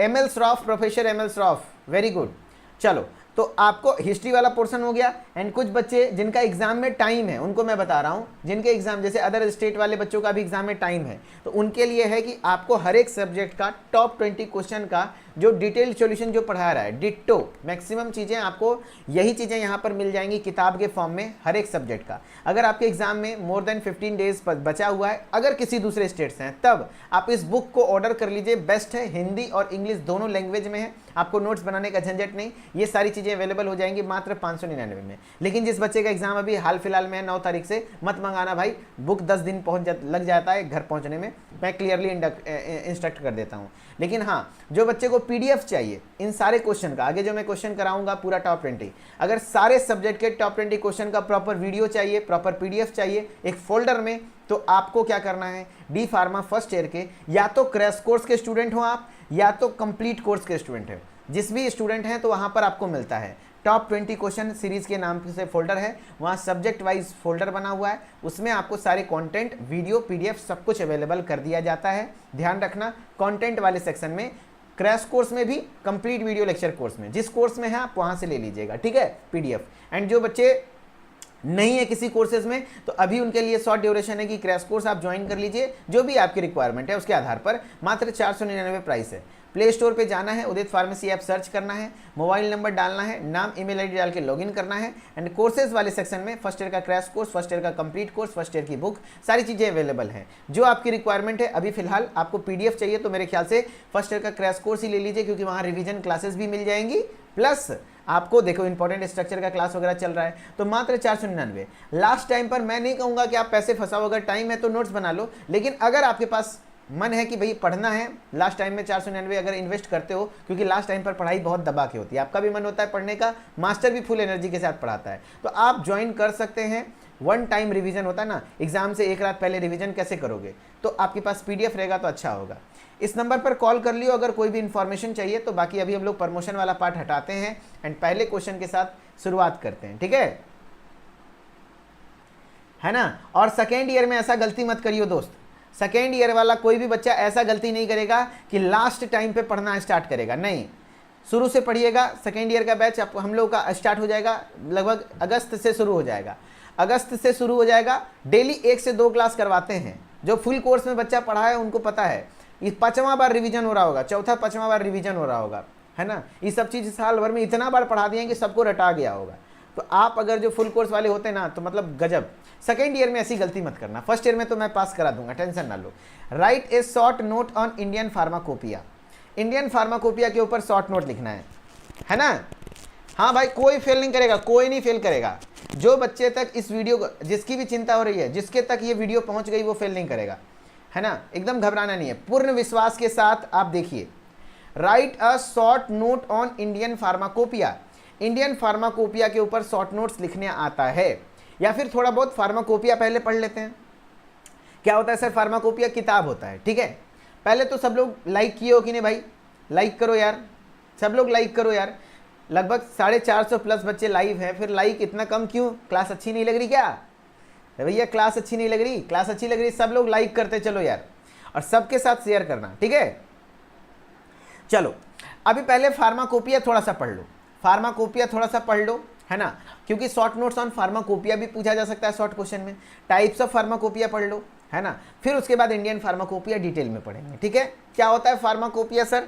ML Shroff, professor ML Shroff, very good. चलो, तो आपको हिस्ट्री वाला पोर्शन हो गया। एंड कुछ बच्चे जिनका एग्जाम में टाइम है, उनको मैं बता रहा हूँ, जिनके एग्जाम, जैसे अदर स्टेट वाले बच्चों का भी एग्जाम में टाइम है, तो उनके लिए है कि आपको हर एक सब्जेक्ट का टॉप 20 क्वेश्चन का जो डिटेल सॉल्यूशन जो पढ़ा रहा है, डिट्टो मैक्सिमम चीज़ें आपको यही चीज़ें यहाँ पर मिल जाएंगी किताब के फॉर्म में, हर एक सब्जेक्ट का। अगर आपके एग्जाम में मोर देन 15 डेज बचा हुआ है, अगर किसी दूसरे स्टेट से हैं, तब आप इस बुक को ऑर्डर कर लीजिए। बेस्ट है, हिंदी और इंग्लिश दोनों लैंग्वेज में है। आपको नोट्स बनाने का झंझट नहीं, ये सारी चीज़ें अवेलेबल हो जाएंगी मात्र 599 में। लेकिन जिस बच्चे का एग्जाम अभी हाल फिलहाल में है 9 तारीख से, मत मंगाना भाई, बुक 10 दिन लग जाता है घर पहुँचने में, मैं क्लियरली इंस्ट्रक्ट कर देता हूँ। लेकिन हाँ, जो बच्चे को PDF चाहिए इन सारे क्वेश्चन का, आगे जो मैं क्वेश्चन कराऊंगा पूरा टॉप 20, अगर सारे सब्जेक्ट के टॉप 20 क्वेश्चन का प्रॉपर वीडियो चाहिए, प्रॉपर PDF चाहिए एक फोल्डर में, तो आपको क्या करना है, डी फार्मा फर्स्ट ईयर के या तो क्रैश कोर्स के स्टूडेंट हो आप, या तो कंप्लीट कोर्स के स्टूडेंट हो, जिस भी स्टूडेंट हैं तो वहां पर आपको मिलता है टॉप 20 क्वेश्चन सीरीज के नाम से फोल्डर है, वहाँ सब्जेक्ट वाइज फोल्डर बना हुआ है, उसमें आपको सारे कंटेंट, वीडियो, PDF सब कुछ अवेलेबल कर दिया जाता है। ध्यान रखना, कंटेंट वाले सेक्शन में, क्रैश कोर्स में भी, कंप्लीट वीडियो लेक्चर कोर्स में, जिस कोर्स में है आप वहाँ से ले लीजिएगा, ठीक है, PDF। एंड जो बच्चे नहीं है किसी कोर्सेज में, तो अभी उनके लिए शॉर्ट ड्यूरेशन है कि क्रैश कोर्स आप ज्वाइन कर लीजिए, जो भी आपकी रिक्वायरमेंट है उसके आधार पर, मात्र 499 प्राइस है। प्ले स्टोर पे जाना है, उदित फार्मेसी ऐप सर्च करना है, मोबाइल नंबर डालना है, नाम ईमेल आईडी डाल के लॉगिन करना है, एंड कोर्सेज वाले सेक्शन में फर्स्ट ईयर का क्रैश कोर्स, फर्स्ट ईयर का कंप्लीट कोर्स, फर्स्ट ईयर की बुक, सारी चीज़ें अवेलेबल हैं। जो आपकी रिक्वायरमेंट है, अभी फिलहाल आपको PDF चाहिए तो मेरे ख्याल से फर्स्ट ईयर का क्रैश कोर्स ही ले लीजिए, क्योंकि वहाँ रिविजन क्लासेस भी मिल जाएंगी, प्लस आपको देखो इंपॉर्टेंट स्ट्रक्चर का क्लास वगैरह चल रहा है, तो मात्र 499। लास्ट टाइम पर मैं नहीं कहूँगा कि आप पैसे फंसाओ, अगर टाइम है तो नोट्स बना लो, लेकिन अगर आपके पास मन है कि भाई पढ़ना है, लास्ट टाइम में 499 अगर इन्वेस्ट करते हो, क्योंकि लास्ट टाइम पर पढ़ाई बहुत दबा के होती है, आपका भी मन होता है पढ़ने का, मास्टर भी फुल एनर्जी के साथ पढ़ाता है, तो आप ज्वाइन कर सकते हैं। वन टाइम रिवीजन होता है ना, एग्जाम से एक रात पहले रिवीजन कैसे करोगे, तो आपके पास PDF रहेगा तो अच्छा होगा। इस नंबर पर कॉल कर लियो अगर कोई भी इंफॉर्मेशन चाहिए तो। बाकी अभी हम लोग प्रमोशन वाला पार्ट हटाते हैं एंड पहले क्वेश्चन के साथ शुरुआत करते हैं, ठीक है ना। और सेकेंड ईयर में ऐसा गलती मत करियो दोस्त, सेकेंड ईयर वाला कोई भी बच्चा ऐसा गलती नहीं करेगा कि लास्ट टाइम पे पढ़ना स्टार्ट करेगा, नहीं, शुरू से पढ़िएगा। सेकेंड ईयर का बैच हम लोग का स्टार्ट हो जाएगा, लगभग अगस्त से शुरू हो जाएगा, अगस्त से शुरू हो जाएगा। डेली 1 से 2 क्लास करवाते हैं, जो फुल कोर्स में बच्चा पढ़ा है उनको पता है, ये 5वां बार रिवीजन हो रहा होगा, चौथा 5वां बार रिवीजन हो रहा होगा, है ना। ये सब चीज़ साल भर में इतना बार पढ़ा दिए कि सबको रटा गया होगा। तो आप अगर जो फुल कोर्स वाले होते हैं ना, तो मतलब गजब। सेकेंड ईयर में ऐसी गलती मत करना, फर्स्ट ईयर में तो मैं पास करा दूंगा, टेंशन ना लो। Write a short note on Indian pharmacopoeia, Indian pharmacopoeia के ऊपर शॉर्ट नोट लिखना है ना। हाँ भाई, कोई फेल नहीं करेगा, कोई नहीं फेल करेगा। जो बच्चे तक इस वीडियो को, जिसकी भी चिंता हो रही है, जिसके तक ये वीडियो पहुंच गई, वो फेल नहीं करेगा, है ना। एकदम घबराना नहीं है, पूर्ण विश्वास के साथ आप देखिए। Right a short note on Indian pharmacopoeia, Indian pharmacopoeia के ऊपर शॉर्ट नोट्स लिखने आता है, या फिर थोड़ा बहुत फार्माकोपिया पहले पढ़ लेते हैं। क्या होता है सर, फार्माकोपिया किताब होता है, ठीक है। पहले तो सब लोग लाइक किए हो कि नहीं भाई, लाइक करो यार, सब लोग लाइक करो यार। लगभग 450 प्लस बच्चे लाइव हैं, फिर लाइक इतना कम क्यों? क्लास अच्छी नहीं लग रही क्या भैया? क्लास अच्छी नहीं लग रही? क्लास अच्छी लग रही, सब लोग लाइक करते चलो यार, और सबके साथ शेयर करना, ठीक है। चलो अभी पहले फार्माकोपिया थोड़ा सा पढ़ लो, फार्माकोपिया थोड़ा सा पढ़ लो, है ना, क्योंकि शॉर्ट नोट्स ऑन फार्माकोपिया भी पूछा जा सकता है शॉर्ट क्वेश्चन में। टाइप्स ऑफ फार्माकोपिया पढ़ लो, है ना, फिर उसके बाद इंडियन फार्माकोपिया डिटेल में पढ़ेंगे, ठीक है। क्या होता है फार्माकोपिया सर?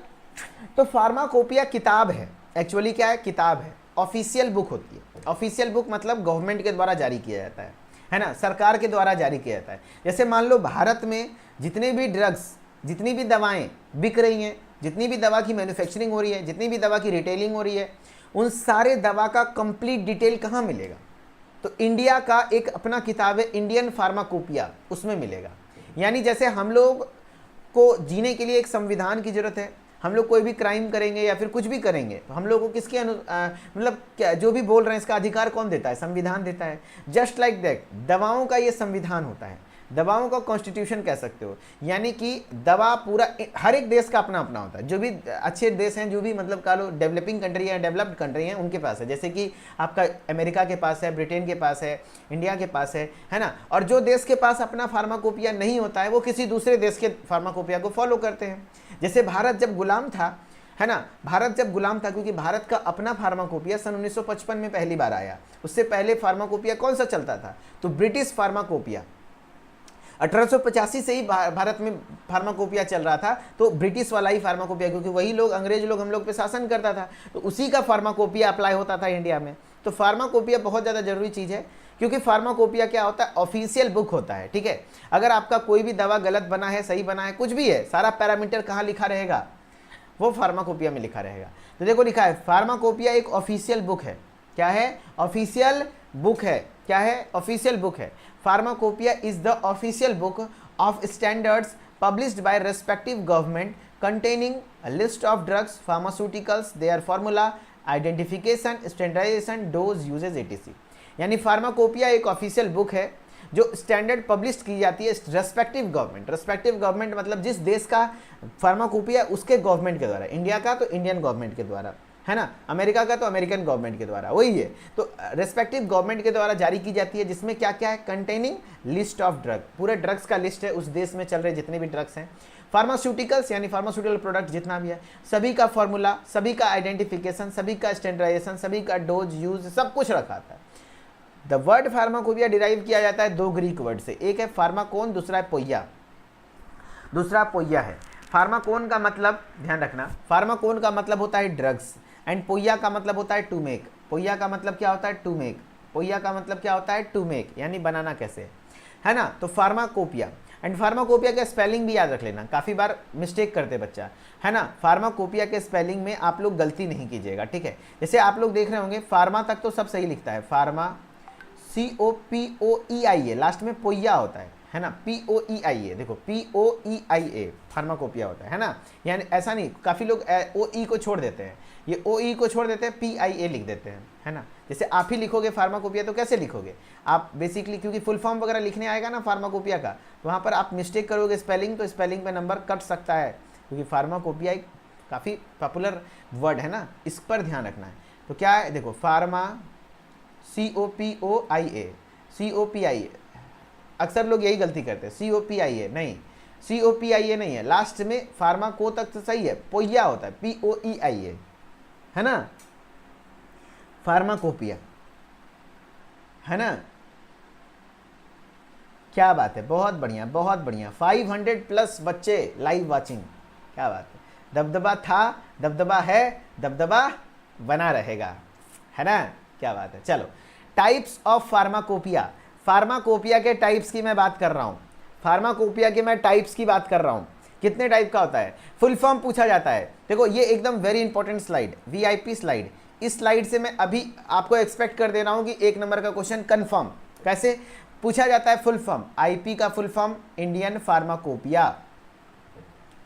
तो फार्माकोपिया किताब है, एक्चुअली क्या है, किताब है, ऑफिशियल बुक होती है। ऑफिशियल बुक मतलब गवर्नमेंट के द्वारा जारी किया जाता है ना, सरकार के द्वारा जारी किया जाता है। जैसे मान लो भारत में जितने भी ड्रग्स, जितनी भी दवाएं बिक रही हैं, जितनी भी दवा की मैन्युफैक्चरिंग हो रही है, जितनी भी दवा की रिटेलिंग हो रही है, उन सारे दवा का कंप्लीट डिटेल कहाँ मिलेगा? तो इंडिया का एक अपना किताब है इंडियन फार्माकोपिया, उसमें मिलेगा। यानी जैसे हम लोग को जीने के लिए एक संविधान की जरूरत है, हम लोग कोई भी क्राइम करेंगे या फिर कुछ भी करेंगे तो हम लोग को किसके मतलब क्या जो भी बोल रहे हैं इसका अधिकार कौन देता है? संविधान देता है। जस्ट लाइक दैट दवाओं का ये संविधान होता है, दवाओं का कॉन्स्टिट्यूशन कह सकते हो। यानी कि दवा पूरा हर एक देश का अपना अपना होता है। जो भी अच्छे देश हैं, जो भी मतलब कह लो डेवलपिंग कंट्री है, डेवलप्ड कंट्री हैं, उनके पास है। जैसे कि आपका अमेरिका के पास है, ब्रिटेन के पास है, इंडिया के पास है ना। और जो देश के पास अपना फार्माकोपिया नहीं होता है वो किसी दूसरे देश के फार्माकोपिया को फॉलो करते हैं। जैसे भारत जब गुलाम था, है ना, भारत जब गुलाम था, क्योंकि भारत का अपना फार्माकोपिया सन 1955 में पहली बार आया। उससे पहले फार्माकोपिया कौन सा चलता था? तो ब्रिटिश फार्माकोपिया। 1885 से ही भारत में फार्माकोपिया चल रहा था, तो ब्रिटिश वाला ही फार्माकोपिया, क्योंकि वही लोग, अंग्रेज लोग हम लोग पे शासन करता था, तो उसी का फार्माकोपिया अप्लाई होता था इंडिया में। तो फार्माकोपिया बहुत ज़्यादा जरूरी चीज़ है, क्योंकि फार्माकोपिया क्या होता है? ऑफिशियल बुक होता है, ठीक है। अगर आपका कोई भी दवा गलत बना है, सही बना है, कुछ भी है, सारा पैरामीटर कहाँ लिखा रहेगा? वो फार्माकोपिया में लिखा रहेगा। तो देखो लिखा है फार्माकोपिया एक ऑफिशियल बुक है। क्या है? ऑफिशियल बुक है। क्या है? ऑफिशियल बुक है। Pharmacopoeia is the official book of standards published by respective government containing a list of drugs, pharmaceuticals, their formula, identification, standardization, dose, usage, etc. यानी pharmacopoeia एक official book है जो standard publish की जाती है respective government. Respective government मतलब जिस देश का फार्माकोपिया उसके गवर्नमेंट के द्वारा, इंडिया का तो इंडियन गवर्नमेंट के द्वारा, है ना, अमेरिका का तो अमेरिकन गवर्नमेंट के द्वारा, वही है। तो रेस्पेक्टिव गवर्नमेंट के द्वारा जारी की जाती है, जिसमें क्या क्या है? कंटेनिंग लिस्ट ऑफ ड्रग, पूरे ड्रग्स का लिस्ट है, उस देश में चल रहे जितने भी ड्रग्स हैं। फार्मास्यूटिकल्स यानी फार्मास्यूटिकल प्रोडक्ट जितना भी है, सभी का फॉर्मूला, सभी का आइडेंटिफिकेशन, सभी का स्टैंडर्डाइजेशन, सभी का डोज, यूज, सब कुछ रखा था। द वर्ड फार्माकोपिया डिराइव किया जाता है दो ग्रीक वर्ड से, एक है फार्माकोन, दूसरा है पोइया। दूसरा पोइया है। फार्माकोन का मतलब ध्यान रखना, फार्माकोन का मतलब होता है ड्रग्स एंड पोइया का मतलब होता है टू मेक। पोइया का मतलब क्या होता है? To make. पोइया का मतलब क्या होता है? टू मेक, यानी बनाना कैसे, है ना। तो फार्माकोपिया एंड फार्माकोपिया के स्पेलिंग भी याद रख लेना, काफ़ी बार मिस्टेक करते बच्चा, है ना। फार्माकोपिया के स्पेलिंग में आप लोग गलती नहीं कीजिएगा, ठीक है। जैसे आप लोग देख रहे होंगे फार्मा तक तो सब सही लिखता है, फार्मा COPOEIA, लास्ट में पोइया होता है ना, POEIA, देखो POEIA फार्माकोपिया होता है ना। यानी ऐसा नहीं, काफ़ी लोग OE को छोड़ देते हैं, ये OE को छोड़ देते हैं, PIA लिख देते हैं, है ना। जैसे आप ही लिखोगे फार्माकोपिया तो कैसे लिखोगे आप? बेसिकली क्योंकि फुल फॉर्म वगैरह लिखने आएगा ना फार्माकोपिया का, तो वहाँ पर आप मिस्टेक करोगे स्पेलिंग, तो स्पेलिंग पे नंबर कट सकता है, क्योंकि फार्माकोपिया एक काफ़ी पॉपुलर वर्ड है ना, इस पर ध्यान रखना है। तो क्या है? देखो फार्मा COPOIA, अक्सर लोग यही गलती करते हैं, COPIA नहीं, COPIA नहीं है, लास्ट में फार्मा को तक तो सही है, पोइया होता है, POEIA, है ना, फार्माकोपिया, है ना। क्या बात है, बहुत बढ़िया, बहुत बढ़िया। 500+ बच्चे लाइव वाचिंग, क्या बात है। दबदबा था, दबदबा है, दबदबा बना रहेगा, है ना। क्या बात है। चलो, टाइप्स ऑफ फार्माकोपिया। फार्माकोपिया के टाइप्स की मैं बात कर रहा हूं, फार्माकोपिया के मैं टाइप्स की बात कर रहा हूं। कितने टाइप का होता है? फुल फॉर्म पूछा जाता है। देखो ये एकदम very important slide, VIP slide. इस स्लाइड से मैं अभी आपको एक्सपेक्ट कर दे रहा हूं कि 1 नंबर का क्वेश्चन कंफर्म। कैसे पूछा जाता है? फुल फॉर्म, IP का फुल फॉर्म इंडियन फार्माकोपिया,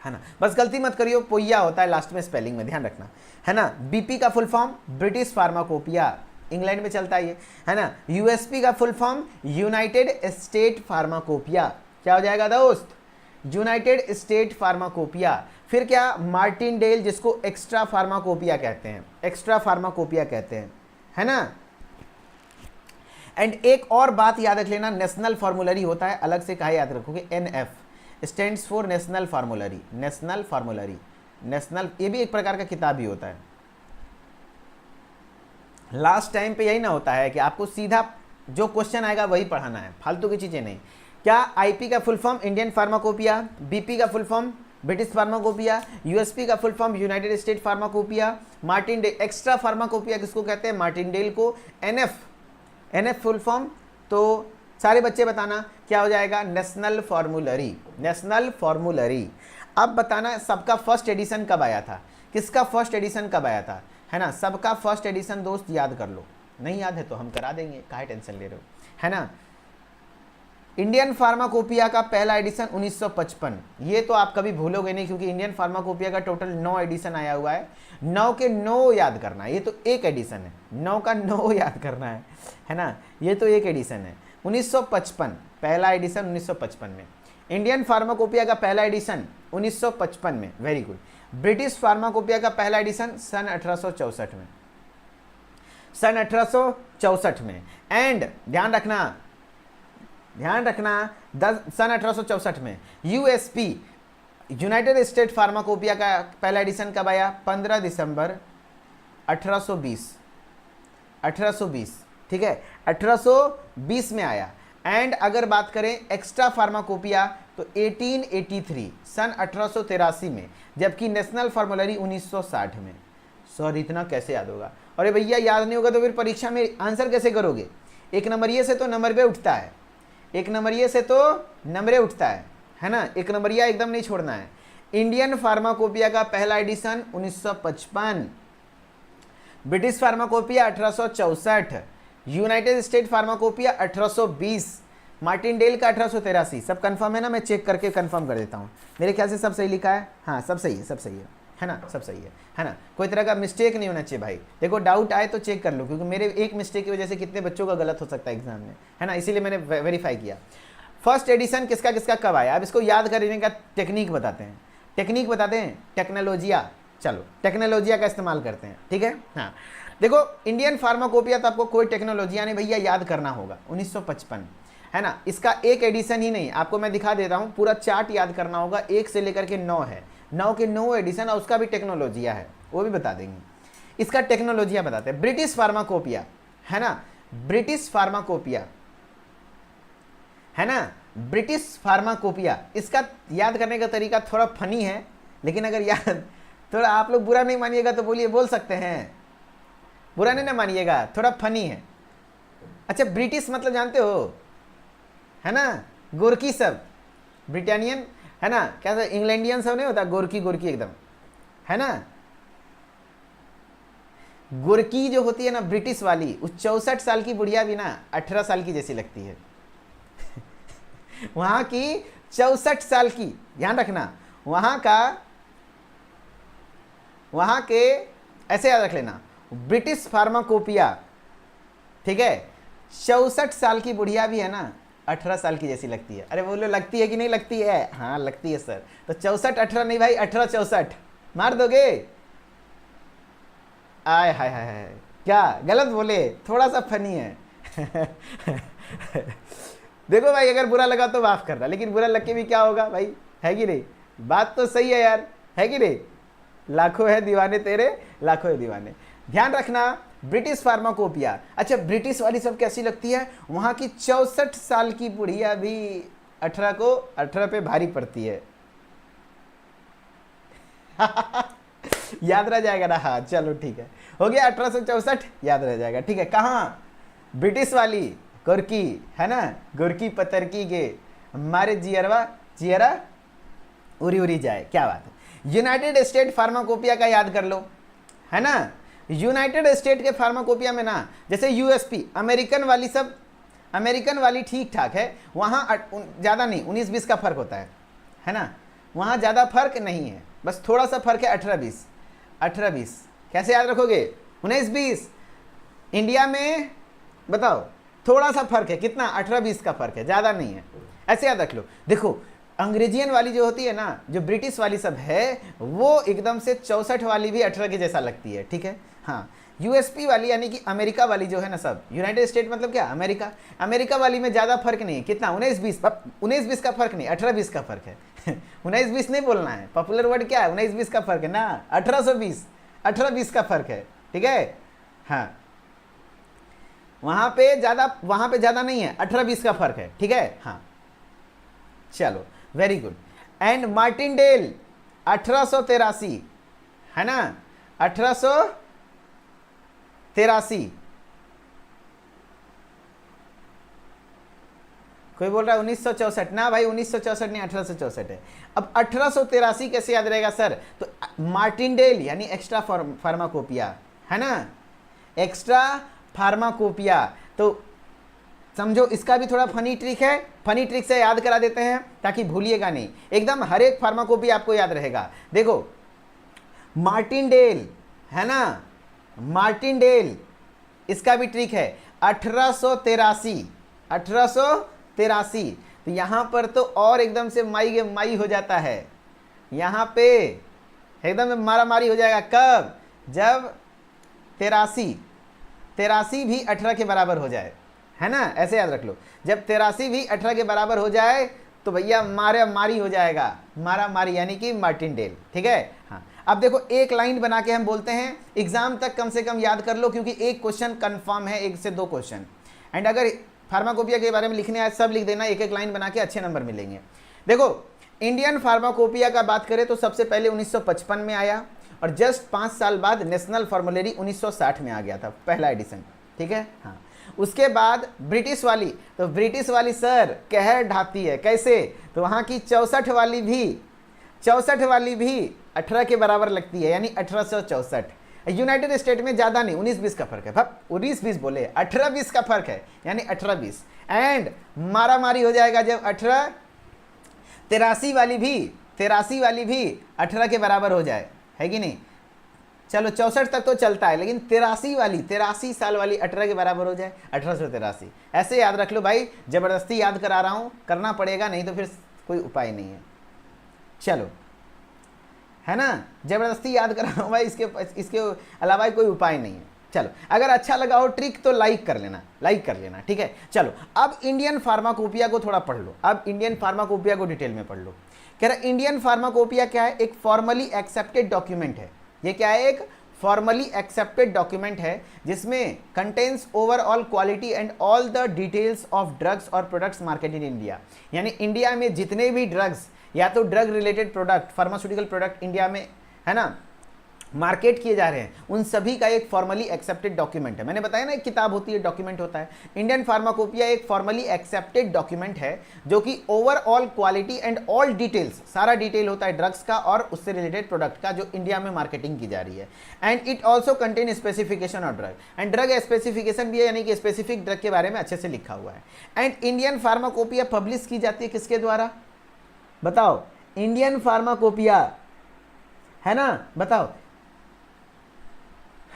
है ना। बस गलती मत करियो, पोइया होता है लास्ट में स्पेलिंग में, ध्यान रखना, है ना। BP का full form British pharmacopoeia, England में चलता है ये, है ना। USP का full form United State pharmacopoeia, क्या हो जाएगा दोस्त? United State pharmacopoeia. फिर क्या? मार्टिनडेल, जिसको एक्स्ट्रा फार्माकोपिया कहते हैं, एक्स्ट्रा फार्माकोपिया कहते हैं, है ना। एंड एक और बात याद रख लेना, नेशनल फार्मूलरी होता है, अलग से कहा याद रखोगे, NF stands for national फार्मूलरी, national फार्मूलरी, national, ये भी एक प्रकार का किताब ही होता है। लास्ट टाइम पे यही ना होता है कि आपको सीधा जो क्वेश्चन आएगा वही पढ़ाना है, फालतू की चीज़ें नहीं। क्या? IP का full form Indian pharmacopoeia, BP का full form British pharmacopoeia, USP का full form United State pharmacopoeia, Martindale extra pharmacopoeia किसको कहते हैं? मार्टिनडेल को। NF फुल फॉर्म, तो सारे बच्चे बताना क्या हो जाएगा? National फार्मूलरी, national फार्मूलरी। अब बताना सबका फर्स्ट एडिशन कब आया था, किसका फर्स्ट एडिशन कब आया था, है ना। सबका फर्स्ट एडिशन दोस्त याद कर लो, नहीं याद है तो हम करा देंगे, काहे टेंशन ले रहे हो, है ना। इंडियन फार्माकोपिया का पहला एडिशन 1955, ये तो आप कभी भूलोगे नहीं, क्योंकि इंडियन फार्माकोपिया का टोटल 9 एडिशन आया हुआ है। 9 के 9 याद करना है, ये तो एक एडिशन है, 9 का 9 याद करना है ना, ये तो एक एडिशन है। 1955 पहला एडिशन, 1955 में। इंडियन फार्माकोपिया का पहला एडिशन 1955 में, वेरी गुड। ब्रिटिश फार्माकोपिया का पहला एडिशन सन 1864 में, सन 1864 में। एंड ध्यान रखना सन 1864 में USP यूनाइटेड स्टेट फार्माकोपिया का पहला एडिशन कब आया? 15 दिसंबर 1820, ठीक है, 1820 में आया। एंड अगर बात करें एक्स्ट्रा फार्माकोपिया तो 1883 सन 1883 में, जबकि नेशनल फार्मूलरी 1960 में। सर इतना कैसे याद होगा? अरे भैया याद नहीं होगा तो फिर परीक्षा में आंसर कैसे करोगे? 1 नंबरिए से तो नंबर पे उठता है, 1 नंबरिए से तो नंबरे उठता है ना। 1 नंबरिया एकदम नहीं छोड़ना है। इंडियन फार्माकोपिया का पहला edition 1955, British pharmacopoeia 1864, United State pharmacopoeia 1820, Martindale का 1883। सब कंफर्म है ना? मैं चेक करके कंफर्म कर देता हूँ। मेरे ख्याल से सब सही लिखा है। हाँ सब सही है, सब सही है ना? सब सही है ना? कोई तरह का मिस्टेक नहीं होना चाहिए भाई। देखो डाउट आए तो चेक कर लो, क्योंकि मेरे एक मिस्टेक की वजह से कितने बच्चों का गलत हो सकता है एग्जाम में, है ना? इसीलिए मैंने वेरीफाई किया। फर्स्ट एडिशन किसका किसका कब आया? अब इसको याद करने का टेक्निक बताते हैं। टेक्निक बताते हैं, टेक्नोलॉजिया। चलो टेक्नोलॉजिया का इस्तेमाल करते हैं, ठीक है? हाँ देखो, इंडियन फार्माकोपिया तो आपको कोई टेक्नोलॉजिया नहीं भैया, याद करना होगा। 1955 है ना? इसका एक एडिशन ही नहीं, आपको मैं दिखा देता हूँ, पूरा चार्ट याद करना होगा। 1 से लेकर के 9 है, 9 के 9 एडिशन, और उसका भी टेक्नोलॉजिया है, वो भी बता देंगे। इसका टेक्नोलॉजिया बताते हैं। ब्रिटिश फार्माकोपिया है ना? ब्रिटिश फार्माकोपिया है ना? ब्रिटिश फार्माकोपिया, इसका याद करने का तरीका थोड़ा फनी है, लेकिन अगर याद, थोड़ा आप लोग बुरा नहीं मानिएगा तो बोलिए, बोल सकते हैं, बुरा नहीं ना मानिएगा, थोड़ा फनी है। अच्छा, ब्रिटिश मतलब जानते हो, है ना? गोरकी सब, ब्रिटानियन है ना? क्या इंग्लैंडियन सब नहीं होता, गोरकी गोरकी एकदम, है ना? गोरकी जो होती है ना ब्रिटिश वाली, उस 64 साल की बुढ़िया भी ना 18 साल की जैसी लगती है। वहां की 64 साल की, ध्यान रखना, वहां के ऐसे याद रख लेना, ब्रिटिश फार्माकोपिया, ठीक है? 64 साल की बुढ़िया भी है ना 18 साल की जैसी लगती है। अरे बोलो लगती है कि नहीं लगती है? हाँ लगती है सर। तो 64 18 नहीं भाई, 18 64 मार दोगे? आय हाय हाय हाय, क्या गलत बोले? थोड़ा सा फनी है। देखो भाई, अगर बुरा लगा तो माफ करना, लेकिन बुरा लग के भी क्या होगा भाई, है कि नहीं? बात तो सही है यार, है कि नहीं? लाखों है दीवाने तेरे, लाखों है दीवाने। ध्यान रखना, ब्रिटिश फार्माकोपिया। अच्छा, ब्रिटिश वाली सब कैसी लगती है? वहां की 64 साल की बुढ़िया भी 18 पे भारी पड़ती है। याद रह जाएगा ना? हाँ चलो ठीक है, हो गया 1864, याद रह जाएगा, ठीक है? कहाँ? ब्रिटिश वाली गोरकी, है ना? गोरकी पतरकी के हमारे जियरा उरी उरी जाए, क्या बात है। यूनाइटेड स्टेट फार्माकोपिया का याद कर लो, है ना? यूनाइटेड स्टेट के फार्माकोपिया में ना, जैसे यूएसपी, अमेरिकन वाली सब, अमेरिकन वाली ठीक ठाक है, वहाँ ज़्यादा नहीं, 19-20 का फर्क होता है ना? वहाँ ज़्यादा फर्क नहीं है, बस थोड़ा सा फर्क है, 18-20, 18-20 कैसे याद रखोगे? 19-20। इंडिया में बताओ, थोड़ा सा फर्क है, कितना? 18-20 का फर्क है, ज़्यादा नहीं है, ऐसे याद रख लो। देखो अंग्रेजियन वाली जो होती है ना, जो ब्रिटिश वाली सब है, वो एकदम से 64 वाली भी 18 के जैसा लगती है, ठीक है? हाँ, यूएसपी वाली यानी कि अमेरिका वाली जो है ना सब, यूनाइटेड स्टेट मतलब क्या? अमेरिका। अमेरिका वाली में ज़्यादा फर्क नहीं है, कितना? 19-20 का फर्क नहीं, 18-20 का फर्क है। 19-20 नहीं बोलना है, पॉपुलर वर्ड क्या है? 19-20 का फर्क है ना, 1820, 18-20 का फर्क है, ठीक है? हाँ, वहाँ पे ज़्यादा नहीं है, 18-20 का फर्क है, ठीक है? हाँ चलो, वेरी गुड। एंड मार्टिनडेल 1883, है ना? 1883। कोई बोल रहा है 1964, ना भाई 1964 नहीं, 1864 है। अब 1883 कैसे याद रहेगा सर? तो मार्टिनडेल यानी एक्स्ट्रा फार्माकोपिया, है ना? एक्स्ट्रा फार्माकोपिया, तो समझो इसका भी थोड़ा फनी ट्रिक है, फनी ट्रिक से याद करा देते हैं ताकि भूलिएगा नहीं, एकदम हर एक फार्माकोपिया आपको याद रहेगा। देखो मार्टिनडेल, है ना? मार्टिनडेल, इसका भी ट्रिक है, 1883, 1883। तो यहाँ पर तो और एकदम से माई हो जाता है, यहाँ पे एकदम मारा मारी हो जाएगा। कब? जब 83 भी 18 के बराबर हो जाए, है ना? ऐसे याद रख लो, जब 83 भी 18 के बराबर हो जाए तो भैया मारा मारी हो जाएगा, मारा मारी यानी कि मार्टिनडेल, ठीक है? हाँ, अब देखो एक लाइन बना के हम बोलते हैं, एग्जाम तक कम से कम याद कर लो, क्योंकि एक क्वेश्चन कंफर्म है, 1 से 2 क्वेश्चन। एंड अगर फार्माकोपिया के बारे में लिखने आए, सब लिख देना, एक एक लाइन बना के, अच्छे नंबर मिलेंगे। देखो इंडियन फार्माकोपिया का बात करें तो सबसे पहले 1955 में आया, और जस्ट 5 साल बाद नेशनल फॉर्मुलरी 1960 में आ गया था, पहला एडिशन, ठीक है? हाँ, उसके बाद ब्रिटिश वाली, तो ब्रिटिश वाली सर कहर ढाती है, कैसे? तो वहाँ की 64 वाली भी 64 वाली भी 18 के बराबर लगती है, यानी 1864। यूनाइटेड स्टेट में ज़्यादा नहीं, 19-20 का फर्क है। 19-20 बोले, 18-20 का फर्क है, यानी 18-20। एंड मारा मारी हो जाएगा जब 83 वाली भी 18 के बराबर हो जाए, है कि नहीं। चलो 64 तक तो चलता है, लेकिन 83 साल वाली 18 के बराबर हो जाए, 1883। ऐसे याद रख लो भाई, जबरदस्ती याद करा रहा हूँ, करना पड़ेगा, नहीं तो फिर कोई उपाय नहीं है। चलो, है ना, जबरदस्ती याद करा रहा हूँ भाई, इसके अलावा कोई उपाय नहीं है। चलो, अगर अच्छा लगा हो ट्रिक तो लाइक कर लेना, ठीक है। चलो, अब इंडियन फार्माकोपिया को थोड़ा पढ़ लो, अब इंडियन फार्माकोपिया को डिटेल में पढ़ लो। कह रहा इंडियन फार्माकोपिया क्या है, एक फॉर्मली एक्सेप्टेड डॉक्यूमेंट है। ये क्या है, एक फॉर्मली एक्सेप्टेड डॉक्यूमेंट है जिसमें contains overall quality and all the details of drugs और प्रोडक्ट्स मार्केट इन इंडिया। यानी इंडिया में जितने भी ड्रग्स या तो drug related product, pharmaceutical product India में, है ना, मार्केट किए जा रहे हैं, उन सभी का एक फॉर्मली एक्सेप्टेड डॉक्यूमेंट है। मैंने बताया ना, एक किताब होती है, डॉक्यूमेंट होता है। इंडियन फार्माकोपिया एक फॉर्मली एक्सेप्टेड डॉक्यूमेंट है जो कि overall quality and all details, सारा डिटेल होता है ड्रग्स का और उससे रिलेटेड प्रोडक्ट का जो इंडिया में मार्केटिंग की जा रही है। And it also contain specification of drug, and drug specification भी है, यानी कि स्पेसिफिक ड्रग के बारे में अच्छे से लिखा हुआ है। एंड इंडियन फार्माकोपिया पब्लिश की जाती है किसके द्वारा, बताओ। इंडियन फार्माकोपिया, है ना, बताओ,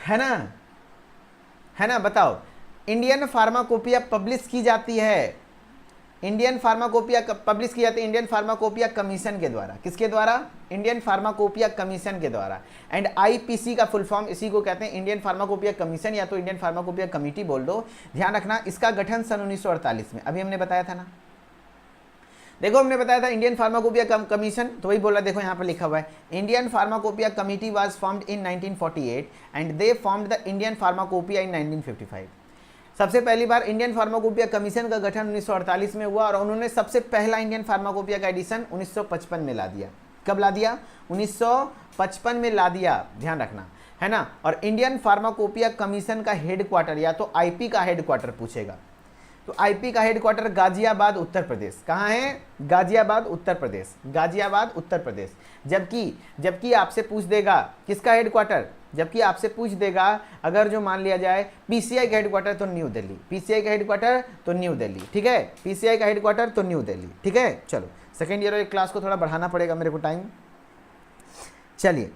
है ना, बताओ। इंडियन फार्माकोपिया पब्लिश की जाती है, इंडियन फार्माकोपिया पब्लिश की जाती है इंडियन फार्माकोपिया कमीशन के द्वारा। किसके द्वारा, इंडियन फार्माकोपिया कमीशन के द्वारा। एंड आईपीसी का फुल फॉर्म इसी को कहते हैं, इंडियन फार्माकोपिया कमीशन, या तो इंडियन फार्माकोपिया कमेटी बोल दो। ध्यान रखना, इसका गठन सन 1948 में, अभी हमने बताया था ना, देखो हमने बताया था इंडियन फार्माकोपिया कमीशन, तो वही बोला, देखो यहाँ पर लिखा हुआ है, Indian pharmacopoeia committee was formed in 1948 and they formed the Indian pharmacopoeia in 1955। सबसे पहली बार इंडियन फार्माकोपिया कमीशन का गठन 1948 में हुआ और उन्होंने सबसे पहला इंडियन फार्माकोपिया का एडिशन 1955 में ला दिया। कब ला दिया, 1955 में ला दिया, ध्यान रखना, है ना। और इंडियन फार्माकोपिया कमीशन का हेडक्वार्टर, या तो आईपी का हेडक्वार्टर पूछेगा, तो आईपी का हेडक्वार्टर गाजियाबाद उत्तर प्रदेश। कहाँ है, गाजियाबाद उत्तर प्रदेश, गाजियाबाद उत्तर प्रदेश। जबकि आपसे पूछ देगा किसका हेडक्वार्टर, जबकि आपसे पूछ देगा अगर जो मान लिया जाए पीसीआई का हेडक्वार्टर तो न्यू दिल्ली, पीसीआई का हेडक्वार्टर तो न्यू दिल्ली, ठीक है, पीसीआई का हेडक्वार्टर तो न्यू दिल्ली, ठीक है। चलो, सेकेंड ईयर वाली क्लास को थोड़ा बढ़ाना पड़ेगा मेरे को टाइम। चलिए,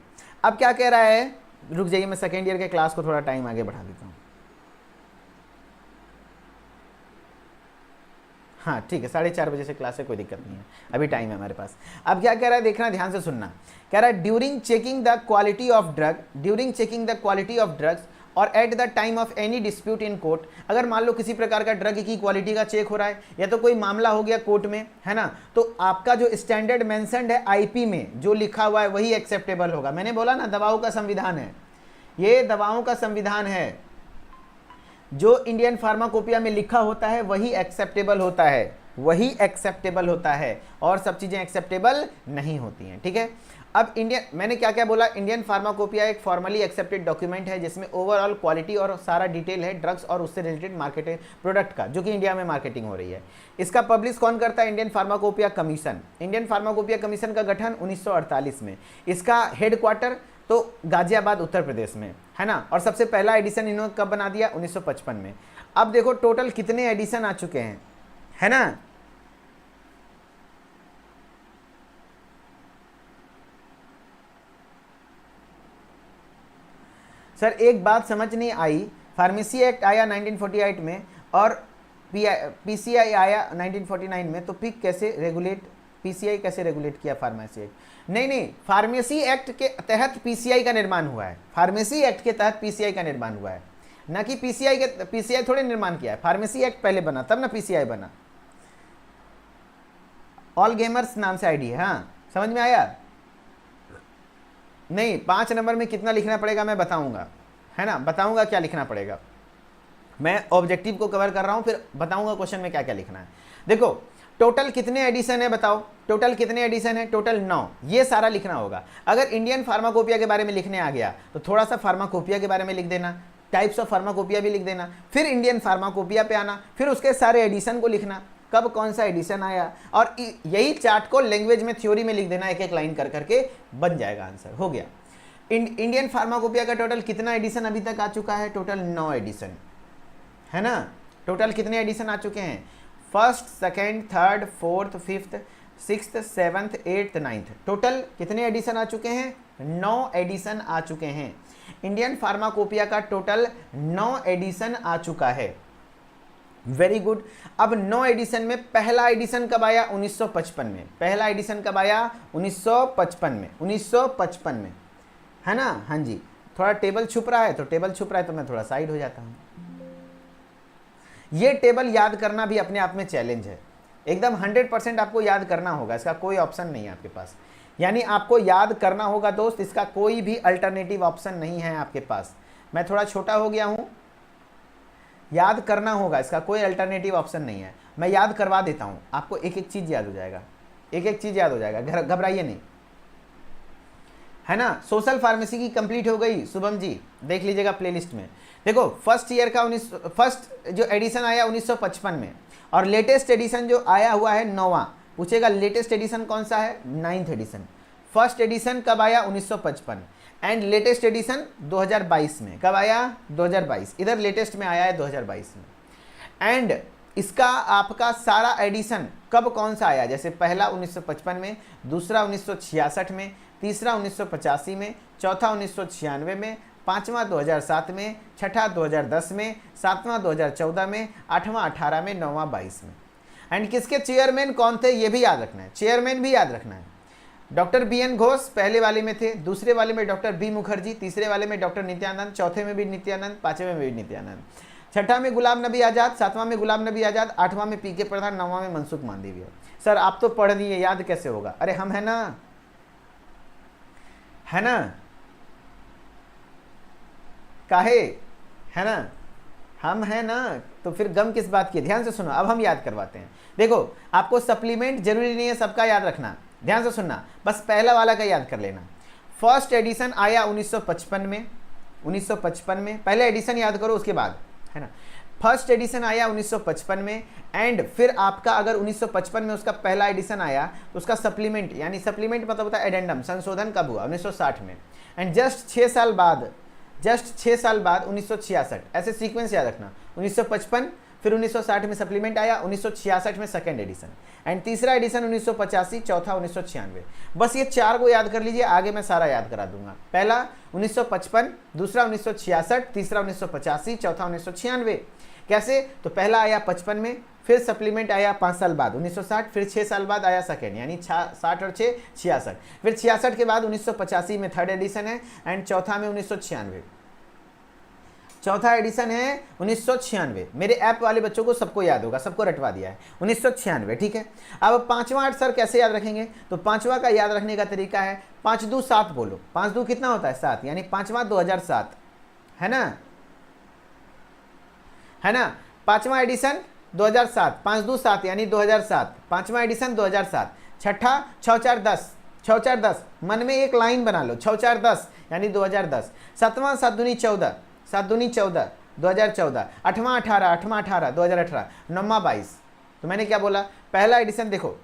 अब क्या कह रहा है, रुक जाइए, मैं सेकेंड ईयर के क्लास को थोड़ा टाइम आगे बढ़ा देता हूँ। हाँ ठीक है, 4:30 बजे से क्लास है, कोई दिक्कत नहीं है, अभी टाइम है हमारे पास। अब क्या कह रहा है, देखना, ध्यान से सुनना। कह रहा है during checking the quality of drugs और at the time of any dispute in court. अगर मान लो किसी प्रकार का ड्रग की क्वालिटी का चेक हो रहा है या तो कोई मामला हो गया कोर्ट में, है ना, तो आपका जो स्टैंडर्ड मेंशन्ड है आईपी में जो लिखा हुआ है वही एक्सेप्टेबल होगा। मैंने बोला ना, दवाओं का संविधान है ये, दवाओं का संविधान है, जो इंडियन फार्माकोपिया में लिखा होता है वही एक्सेप्टेबल होता है, वही एक्सेप्टेबल होता है, और सब चीज़ें एक्सेप्टेबल नहीं होती हैं, ठीक है। अब मैंने क्या क्या बोला, इंडियन फार्माकोपिया एक फॉर्मली एक्सेप्टेड डॉक्यूमेंट है जिसमें ओवरऑल क्वालिटी और सारा डिटेल है ड्रग्स और उससे रिलेटेड मार्केटिंग प्रोडक्ट का, जो कि इंडिया में मार्केटिंग हो रही है। इसका पब्लिश कौन करता है, Indian pharmacopoeia commission. Indian pharmacopoeia commission का गठन 1948 में, इसका हेडक्वार्टर तो गाजियाबाद उत्तर प्रदेश में, है ना। और सबसे पहला एडिशन इन्होंने कब बना दिया, 1955 में। अब देखो टोटल कितने एडिशन आ चुके हैं, है ना। सर एक बात समझ नहीं आई, फार्मेसी एक्ट आया 1948 में और पीसीआई आया 1949 में, तो पिक कैसे रेगुलेट, पीसीआई कैसे रेगुलेट किया फार्मेसी एक्ट? नहीं, फार्मेसी एक्ट के तहत पीसीआई का निर्माण हुआ है, फार्मेसी एक्ट के तहत पीसीआई का निर्माण हुआ है, ना कि पीसीआई थोड़े निर्माण किया है, फार्मेसी एक्ट पहले बना तब ना पीसीआई बना। ऑल गेमर्स नाम से आईडी है, हाँ समझ में आया। नहीं, 5 नंबर में कितना लिखना पड़ेगा मैं बताऊंगा, है ना, बताऊंगा क्या लिखना पड़ेगा। मैं ऑब्जेक्टिव को कवर कर रहा हूं, फिर बताऊंगा क्वेश्चन में क्या क्या लिखना है। देखो टोटल कितने एडिशन है, बताओ टोटल कितने एडिशन है, टोटल 9, ये सारा लिखना होगा। अगर इंडियन फार्माकोपिया के बारे में लिखने आ गया तो थोड़ा सा फार्माकोपिया के बारे में लिख देना, टाइप्स ऑफ फार्माकोपिया भी लिख देना, फिर इंडियन फार्माकोपिया पे आना, फिर उसके सारे एडिशन को लिखना, कब कौन सा एडिशन आया, और यही चार्ट को लैंग्वेज में थ्योरी में लिख देना, एक एक लाइन कर करके बन जाएगा आंसर, हो गया। इंडियन फार्माकोपिया का टोटल कितना एडिशन अभी तक आ चुका है? टोटल 9 एडिशन, है ना। टोटल कितने एडिशन आ चुके हैं? First, second, third, fourth, fifth, sixth, seventh, eighth, ninth, total कितने एडिशन आ चुके हैं? 9 एडिशन आ चुके हैं। इंडियन फार्माकोपिया का टोटल 9 एडिशन आ चुका है। Very good. अब 9 एडिशन में पहला एडिशन कब आया? 1955 में। पहला एडिशन कब आया? 1955 में। 1955 में, है ना। हाँ जी, थोड़ा टेबल छुप रहा है तो टेबल छुप रहा है तो मैं थोड़ा साइड हो जाता हूं। ये टेबल याद करना भी अपने आप में चैलेंज है, एकदम 100% आपको याद करना होगा, इसका कोई ऑप्शन नहीं है आपके पास। यानी आपको याद करना होगा दोस्त, इसका कोई भी अल्टरनेटिव ऑप्शन नहीं है आपके पास। मैं थोड़ा छोटा हो गया हूं, याद करना होगा, इसका कोई अल्टरनेटिव ऑप्शन नहीं है। मैं याद करवा देता हूं आपको, एक एक चीज याद हो जाएगा, एक एक चीज याद हो जाएगा, घबराइए नहीं, है ना। सोशल फार्मेसी की कंप्लीट हो गई शुभम जी, देख लीजिएगा प्लेलिस्ट में। देखो फर्स्ट ईयर का फर्स्ट जो एडिशन आया 1955 में, और लेटेस्ट एडिशन जो आया हुआ है 9वां, पूछेगा लेटेस्ट एडिशन कौन सा है? 9th addition. फर्स्ट एडिशन कब आया? 1955, एंड लेटेस्ट एडिशन 2022 में। कब आया? 2022, इधर लेटेस्ट में आया है 2022 में। एंड इसका आपका सारा एडिशन कब कौन सा आया? जैसे पहला 1955 में, दूसरा 1966 में, तीसरा 1985 में, चौथा 1996 में, पांचवा 2007 में, छठा 2010 में, सातवां 2014 में, आठवां 18 में, नौवां 22 में। एंड किसके चेयरमैन कौन थे ये भी याद रखना है, चेयरमैन भी याद रखना है। डॉक्टर BN घोष पहले वाले में थे, दूसरे वाले में डॉक्टर B मुखर्जी, तीसरे वाले में डॉक्टर नित्यानंद, चौथे में भी नित्यानंद, पांचवें में भी नित्यानंद, छठा में गुलाम नबी आज़ाद, सातवां में गुलाम नबी आज़ाद, आठवां में PK प्रधान, नौवां में मनसुख मांडविया। सर आप तो पढ़ दिए, याद कैसे होगा? अरे हम है ना, है ना, काहे, है ना, हम है ना, तो फिर गम किस बात की? ध्यान से सुनो, अब हम याद करवाते हैं। देखो आपको सप्लीमेंट जरूरी नहीं है सबका याद रखना, ध्यान से सुनना, बस पहला वाला का याद कर लेना। फर्स्ट एडिशन आया 1955 में, 1955 में पहले एडिशन याद करो उसके बाद, है ना। फर्स्ट एडिशन आया 1955 में, एंड फिर आपका अगर 1955 में उसका पहला एडिशन आया तो उसका सप्लीमेंट, यानी सप्लीमेंट मतलब होता है एडेंडम, संशोधन कब हुआ? 1960 में। एंड जस्ट 6 साल बाद 1966, ऐसे सीक्वेंस याद रखना। 1955, फिर 1960 में सप्लीमेंट आया, 1966 में सेकेंड एडिशन, एंड तीसरा एडिशन 1985, चौथा 1996। बस ये 4 को याद कर लीजिए, आगे मैं सारा याद करा दूंगा। पहला 1955, दूसरा 1966, तीसरा 1985, चौथा 1996। कैसे? तो पहला आया 55 में, फिर सप्लीमेंट आया 5 साल बाद 1960, फिर 6 साल बाद आया सेकेंड, यानी 60 और 6 66, फिर 66 के बाद 1985 में थर्ड एडिशन है, एंड चौथा में 1996, चौथा एडिशन है 1996। मेरे ऐप वाले बच्चों को सबको याद होगा, सबको रटवा दिया है 1996, ठीक है। अब पांचवा सर कैसे याद रखेंगे? तो पांचवा का याद रखने का तरीका है 5 2 7 बोलो। 5 2 कितना होता है? 7, यानी पांचवा 2007, है ना, है ना। पांचवा एडिशन 2007, 5 2 7 यानी 2007, पांचवा एडिशन 2007। छठा 6 4 10, 6 4 10, मन में एक लाइन बना लो, 6 4 10 यानी 2010। सातवां 7 दूनी 14, 7 दूनी 14, 2014। आठवां 18, 8वां 18, 2018। नौवां 22। तो मैंने क्या बोला? पहला एडिशन देखो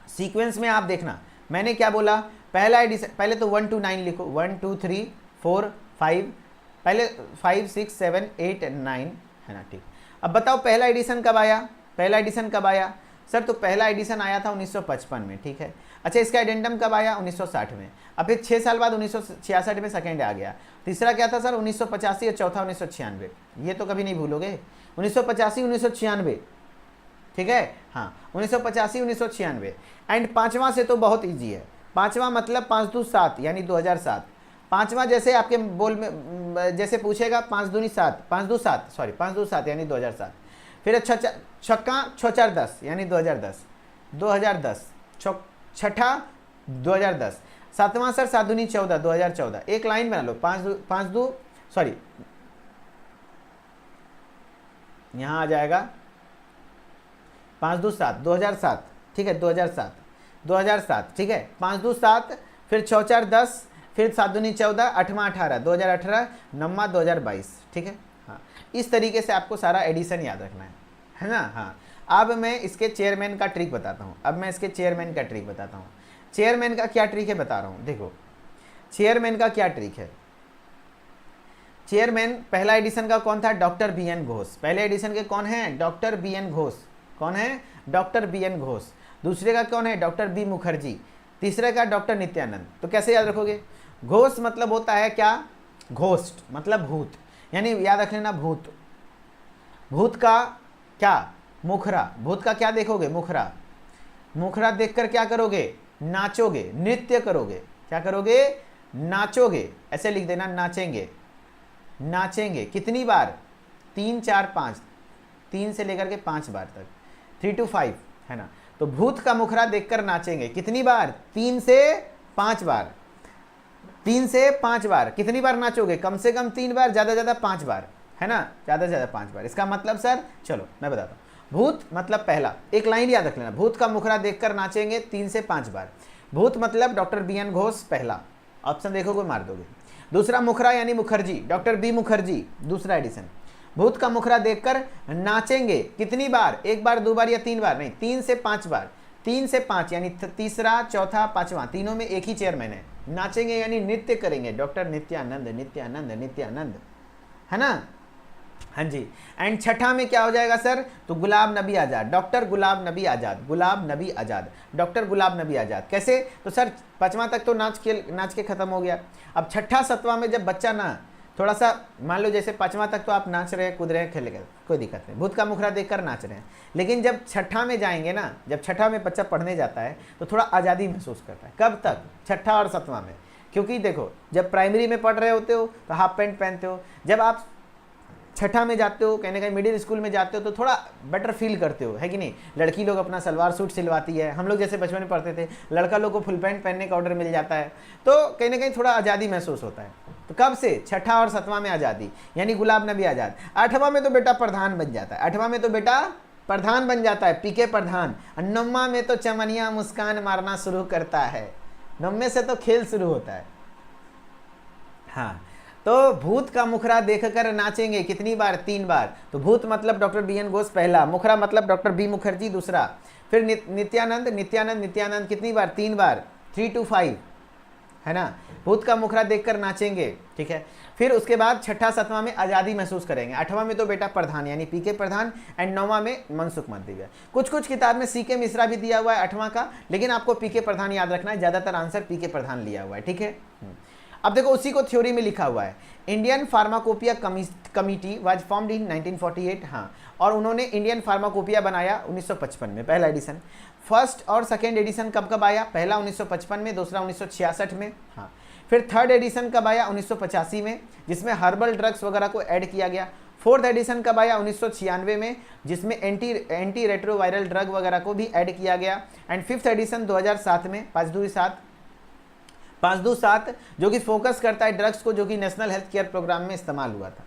सीक्वेंस में आप देखना, मैंने क्या बोला? पहला एडिशन, पहले तो 1 2 9 लिखो, 1 2 3 4 5, पहले 5 6 7 8 9, है ना, ठीक। अब बताओ पहला एडिशन कब आया? पहला एडिशन कब आया? सर तो पहला एडिशन आया था 1955 में, ठीक है। अच्छा, इसका एडेंडम कब आया? 1960 में। अब फिर 6 साल बाद 1966 में सेकेंड आ गया। तीसरा क्या था सर? 1985, और चौथा 1996। ये तो कभी नहीं भूलोगे, 1985 1996, ठीक है। हाँ, 1985 1996। एंड पांचवा से तो बहुत ईजी है, पांचवा मतलब 5 2 7 यानी 2007। पांचवा जैसे आपके बोल में जैसे पूछेगा 5 दूनी 7, 5 2 7 सॉरी 5 2 7 यानी 2007। फिर छक्का 6 4 10 यानी 2010, 2010। छठा 2010। सातवां सर 7 दूनी 14, 2014। एक लाइन बना लो, 5 2 सॉरी यहां आ जाएगा 5 2 7, 2007, ठीक है, 2007, ठीक है। 5 2 7, फिर 6 4 10, फिर 7 दूनी 14, 8वां 18, 2018, 9वां 2022, ठीक है। हाँ, इस तरीके से आपको सारा एडिशन याद रखना है ना। हाँ, अब मैं इसके चेयरमैन का ट्रिक बताता हूँ। चेयरमैन का क्या ट्रिक है बता रहा हूँ। देखो चेयरमैन का क्या ट्रिक है। चेयरमैन पहला एडिशन का कौन था? Doctor B N Ghosh. पहले एडिशन के कौन है? Doctor B N Ghosh. कौन है? Doctor B N Ghosh. दूसरे का कौन है? Doctor B Mukherjee. तीसरे का डॉक्टर नित्यानंद। तो कैसे याद रखोगे? घोष मतलब होता है क्या? घोस्ट मतलब भूत, यानी याद रख लेना भूत। भूत का क्या? मुखरा। भूत का क्या देखोगे? मुखरा। मुखरा देखकर क्या करोगे? नाचोगे, नृत्य करोगे। क्या करोगे? नाचोगे। ऐसे लिख देना, नाचेंगे। नाचेंगे कितनी बार? 3 4 5, 3 से लेकर के 5 बार तक, 3 to 5 है ना। तो भूत का मुखरा देखकर नाचेंगे कितनी बार? 3 से 5 बार। 3 से 5 बार। कितनी बार नाचोगे? कम से कम 3 बार, ज़्यादा ज़्यादा 5 बार, है ना, ज़्यादा से ज़्यादा 5 बार। इसका मतलब सर, चलो मैं बताता हूँ। भूत मतलब पहला, एक लाइन याद रख लेना, भूत का मुखरा देखकर नाचेंगे 3 से 5 बार। भूत मतलब डॉक्टर बी एन घोष, पहला ऑप्शन देखोगे मार दोगे। दूसरा मुखरा यानी मुखर्जी, डॉक्टर बी मुखर्जी, दूसरा एडिशन। भूत का मुखरा देखकर नाचेंगे कितनी बार? 1 बार, 2 बार या 3 बार? नहीं, 3 से 5 बार। 3 से 5 यानी तीसरा, चौथा, पांचवा, तीनों में एक ही चेयरमैन है। नाचेंगे यानी नृत्य करेंगे, डॉक्टर नित्यानंद, नित्यानंद, नित्यानंद, है ना। हाँ जी। एंड छठा में क्या हो जाएगा सर? तो गुलाब नबी आज़ाद, डॉक्टर गुलाब नबी आज़ाद, गुलाब नबी आज़ाद, डॉक्टर गुलाब नबी आज़ाद। कैसे? तो सर 5वां तक तो नाच के खत्म हो गया। अब छठा 7वां में जब बच्चा ना थोड़ा सा, मान लो जैसे 5वां तक तो आप नाच रहे हैं, कूद रहे हैं, खेल गए, कोई दिक्कत नहीं, भूत का मुखरा देखकर नाच रहे हैं। लेकिन जब छठा में जाएंगे ना, जब छठा में बच्चा पढ़ने जाता है तो थोड़ा आज़ादी महसूस करता है। कब तक? छठा और 7वां में। क्योंकि देखो जब प्राइमरी में पढ़ रहे होते हो तो हाफ पैंट पहनते हो, जब आप छठा में जाते हो, कहने का मिडिल स्कूल में जाते हो तो थोड़ा बेटर फील करते हो, है कि नहीं। लड़की लोग अपना सलवार सूट सिलवाती है, हम लोग जैसे बचपन में पढ़ते थे, लड़का लोग को फुल पैंट पहनने का ऑर्डर मिल जाता है, तो कहीं ना कहीं थोड़ा आज़ादी महसूस होता है। तो कब से? छठा और 7वां में आज़ादी, यानी गुलाब नबी आज़ाद। 8वां में तो बेटा प्रधान बन जाता है, 8वां में तो बेटा प्रधान बन जाता है, पीके प्रधान। 9वां में तो चमनिया मुस्कान मारना शुरू करता है, 9वें से तो खेल शुरू होता है। हाँ, तो भूत का मुखरा देखकर नाचेंगे कितनी बार? 3 बार। तो भूत मतलब डॉक्टर बी एन घोष, पहला। मुखरा मतलब डॉक्टर बी मुखर्जी, दूसरा। फिर नित्यानंद, नित्यानंद, नित्यानंद कितनी बार? 3 बार, 3 to 5, है ना। भूत का मुखरा देखकर नाचेंगे, ठीक है। फिर उसके बाद छठा 7वां में आज़ादी महसूस करेंगे। 8वां में तो बेटा प्रधान यानी पीके प्रधान, एंड 9वां में मनसुख मांडविया। कुछ किताब में सीके मिश्रा भी दिया हुआ है 8वां का, लेकिन आपको पीके प्रधान याद रखना है, ज़्यादातर आंसर पीके प्रधान लिया हुआ है, ठीक है। अब देखो उसी को थ्योरी में लिखा हुआ है, Indian pharmacopoeia committee was formed in 1948। हाँ, और उन्होंने इंडियन फार्माकोपिया बनाया 1955 में, पहला एडिशन। फर्स्ट और सेकेंड एडिशन कब आया? पहला 1955 में, दूसरा 1966 में। हाँ, फिर थर्ड एडिशन कब आया? 1985 में, जिसमें हर्बल ड्रग्स वगैरह को ऐड किया गया। फोर्थ एडिशन कब आया? 1996 में, जिसमें एंटी रेट्रोवायरल ड्रग वगैरह को भी ऐड किया गया। एंड फिफ्थ एडिशन 2007 में, 527, जो कि फोकस करता है ड्रग्स को, जो कि नेशनल हेल्थ केयर प्रोग्राम में इस्तेमाल हुआ था,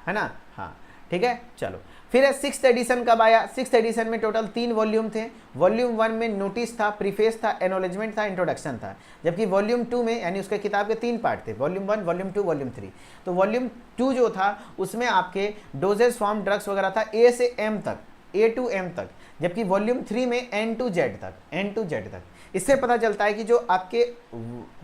है ना। हाँ, ठीक है, चलो। फिर सिक्स्थ एडिशन कब आया? सिक्स्थ एडिशन में टोटल 3 वॉल्यूम थे। वॉल्यूम 1 में नोटिस था, प्रीफेस था, एनोलेजमेंट था, इंट्रोडक्शन था। जबकि वॉल्यूम 2 में, यानी उसके किताब के 3 पार्ट थे, वॉल्यूम 1, वॉल्यूम 2, वॉल्यूम 3। तो वॉल्यूम 2 जो था उसमें आपके डोजेज फॉर्म ड्रग्स वगैरह था A से M तक, A to M तक। जबकि वॉल्यूम 3 में N to Z तक। इससे पता चलता है कि जो आपके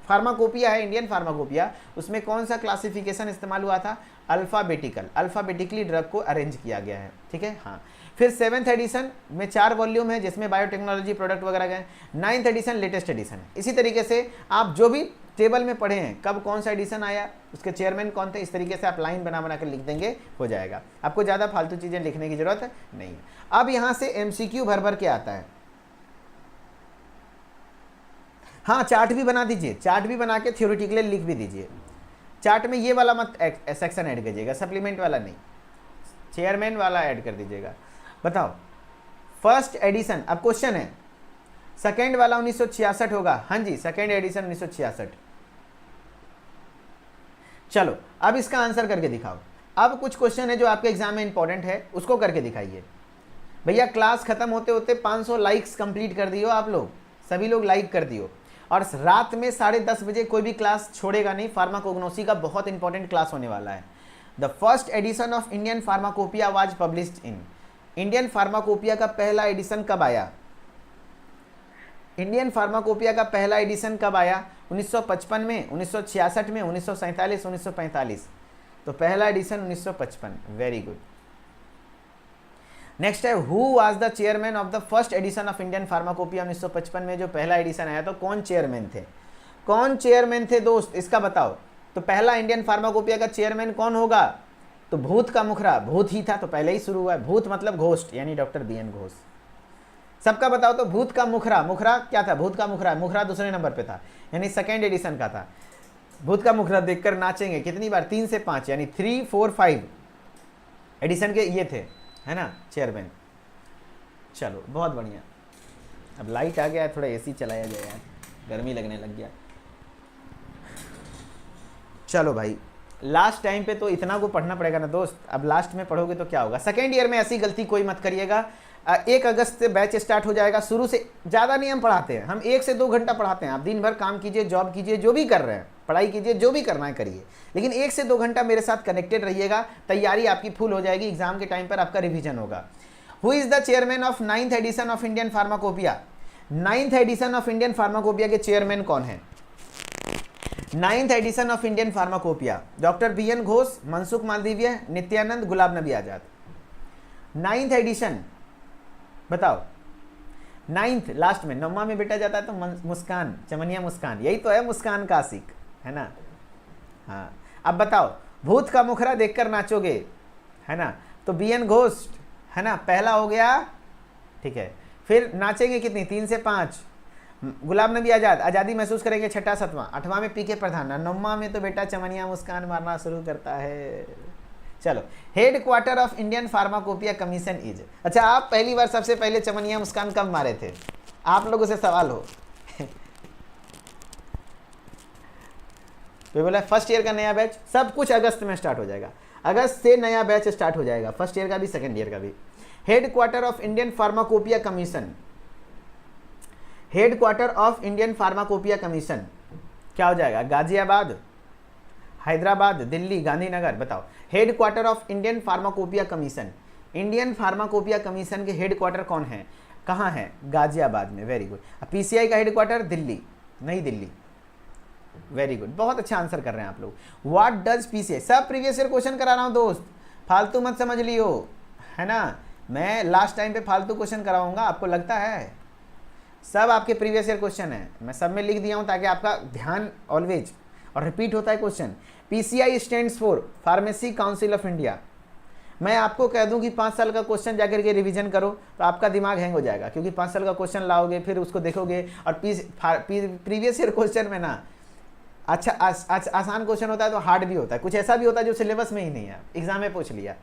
फार्माकोपिया है, इंडियन फार्माकोपिया, उसमें कौन सा क्लासिफिकेशन इस्तेमाल हुआ था? अल्फ़ाबेटिकली ड्रग को अरेंज किया गया है, ठीक है। हाँ, फिर 7th एडिशन में 4 वॉल्यूम है, जिसमें बायोटेक्नोलॉजी प्रोडक्ट वगैरह गए। 9th एडिशन लेटेस्ट एडिशन है। इसी तरीके से आप जो भी टेबल में पढ़े हैं, कब कौन सा एडिशन आया, उसके चेयरमैन कौन थे, इस तरीके से आप लाइन बना कर लिख देंगे, हो जाएगा। आपको ज़्यादा फालतू चीज़ें लिखने की जरूरत नहीं है। अब यहाँ से MCQ भर के आता है। हाँ, चार्ट भी बना दीजिए, चार्ट भी बना के थ्योरेटिकली लिख भी दीजिए। चार्ट में ये वाला मत सेक्शन ऐड कीजिएगा, सप्लीमेंट वाला नहीं, चेयरमैन वाला ऐड कर दीजिएगा। बताओ, फर्स्ट एडिशन, अब क्वेश्चन है, सेकेंड वाला 1966 होगा। हाँ जी, सेकेंड एडिशन 1966। चलो, अब इसका आंसर करके दिखाओ। अब कुछ क्वेश्चन है जो आपके एग्जाम में इंपॉर्टेंट है, उसको करके दिखाइए। भैया क्लास खत्म होते होते 500 लाइक्स कंप्लीट कर दियो, आप लोग सभी लोग लाइक कर दियो। और रात में 10:30 बजे कोई भी क्लास छोड़ेगा नहीं, फार्माकोग्नोसी का बहुत इंपॉर्टेंट क्लास होने वाला है। The first edition of Indian pharmacopoeia was published in Indian pharmacopoeia का पहला एडिशन कब आया? इंडियन फार्माकोपिया का पहला एडिशन कब आया? 1955 में, 1966 में, 1947, 1945। तो पहला एडिशन 1955। Very good. नेक्स्ट है, who was the chairman of the first edition of Indian pharmacopoeia? 1955 में जो पहला एडिशन आया तो कौन चेयरमैन थे? कौन चेयरमैन थे दोस्त, इसका बताओ। तो पहला इंडियन फार्माकोपिया का चेयरमैन कौन होगा? तो भूत का मुखरा, भूत ही था तो पहले ही शुरू हुआ है। भूत मतलब घोस्ट, यानी डॉक्टर BN घोष। सबका बताओ तो भूत का मुखरा, मुखरा क्या था? भूत का मुखरा, मुखरा दूसरे नंबर पे था, यानी सेकेंड एडिशन का था। भूत का मुखरा देखकर नाचेंगे कितनी बार? 3 से 5, यानी 3, 4, 5 एडिशन के ये थे, है ना, चेयरमैन। चलो बहुत बढ़िया। अब लाइट आ गया है, थोड़ा AC चलाया जाए यार, गर्मी लगने लग गया। चलो भाई, लास्ट टाइम पे तो इतना को पढ़ना पड़ेगा ना दोस्त। अब लास्ट में पढ़ोगे तो क्या होगा? सेकेंड ईयर में ऐसी गलती कोई मत करिएगा। 1 अगस्त से बैच स्टार्ट हो जाएगा। शुरू से ज़्यादा नहीं हम पढ़ाते हैं, हम 1 से 2 घंटा पढ़ाते हैं। आप दिन भर काम कीजिए, जॉब कीजिए, जो भी कर रहे हैं, पढ़ाई कीजिए, जो भी करना है करिए, लेकिन 1 से 2 घंटा मेरे साथ कनेक्टेड रहिएगा। तैयारी आपकी फुल हो जाएगी, एग्जाम के टाइम पर आपका रिविजन होगा। Who is the chairman of 9th edition of Indian pharmacopoeia? 9th edition of Indian pharmacopoeia के चेयरमैन कौन है? 9th edition of Indian pharmacopoeia, doctor BN Ghosh, Mansukh Mandaviya, Nityanand, गुलाब नबी आजाद। 9th एडिशन बताओ। 9th लास्ट में, 9वां में बेटा जाता है तो मुस्कान, चमनिया मुस्कान, यही तो है मुस्कान का आशिक, है ना। हाँ, अब बताओ, भूत का मुखरा देखकर नाचोगे, है ना, तो BN घोष, है ना, पहला हो गया, ठीक है। फिर नाचेंगे कितनी? 3 से 5। गुलाब नबी आजाद, आज़ादी महसूस करेंगे, 6ठा 7वां। 8वां में PK प्रधान, 9वां में तो बेटा चमनिया मुस्कान मारना शुरू करता है। चलो, head quarter of Indian pharmacopoeia commission is. अच्छा, आप पहली बार सबसे पहले चमनिया मुस्कान कब मारे थे? आप लोगों से सवाल हो। तो बोला फर्स्ट ईयर का नया बैच, सब कुछ अगस्त में स्टार्ट हो जाएगा। अगस्त से नया बैच स्टार्ट हो जाएगा, फर्स्ट ईयर का भी, सेकेंड ईयर का भी। Head quarter of Indian pharmacopoeia commission, head quarter of Indian pharmacopoeia commission क्या हो जाएगा? गाजियाबाद, हैदराबाद, दिल्ली, गांधीनगर। बताओ, head quarter of Indian pharmacopoeia commission, Indian pharmacopoeia commission के हेड क्वार्टर कौन है, कहाँ है? गाजियाबाद में। Very good. PCI का हेड क्वार्टर दिल्ली, नई दिल्ली। वेरी गुड, बहुत अच्छा आंसर कर रहे हैं आप लोग। What does PCI? सब प्रीवियस ईयर क्वेश्चन करा रहा हूँ दोस्त, फालतू मत समझ लियो, है ना। मैं लास्ट टाइम पे फालतू क्वेश्चन कराऊंगा, आपको लगता है? सब आपके प्रीवियस ईयर क्वेश्चन है, मैं सब में लिख दिया हूँ ताकि आपका ध्यान ऑलवेज, और रिपीट होता है question. PCI stands for pharmacy council of India. मैं आपको कह दूं कि 5 साल का क्वेश्चन जाकर के रिवीजन करो तो आपका दिमाग हैंग हो जाएगा, क्योंकि 5 साल का क्वेश्चन लाओगे, फिर उसको देखोगे, और प्रीवियस ईयर क्वेश्चन में ना अच्छा आसान क्वेश्चन होता है तो हार्ड भी होता है, कुछ ऐसा भी होता है जो सिलेबस में ही नहीं है, एग्जाम में पूछ लिया,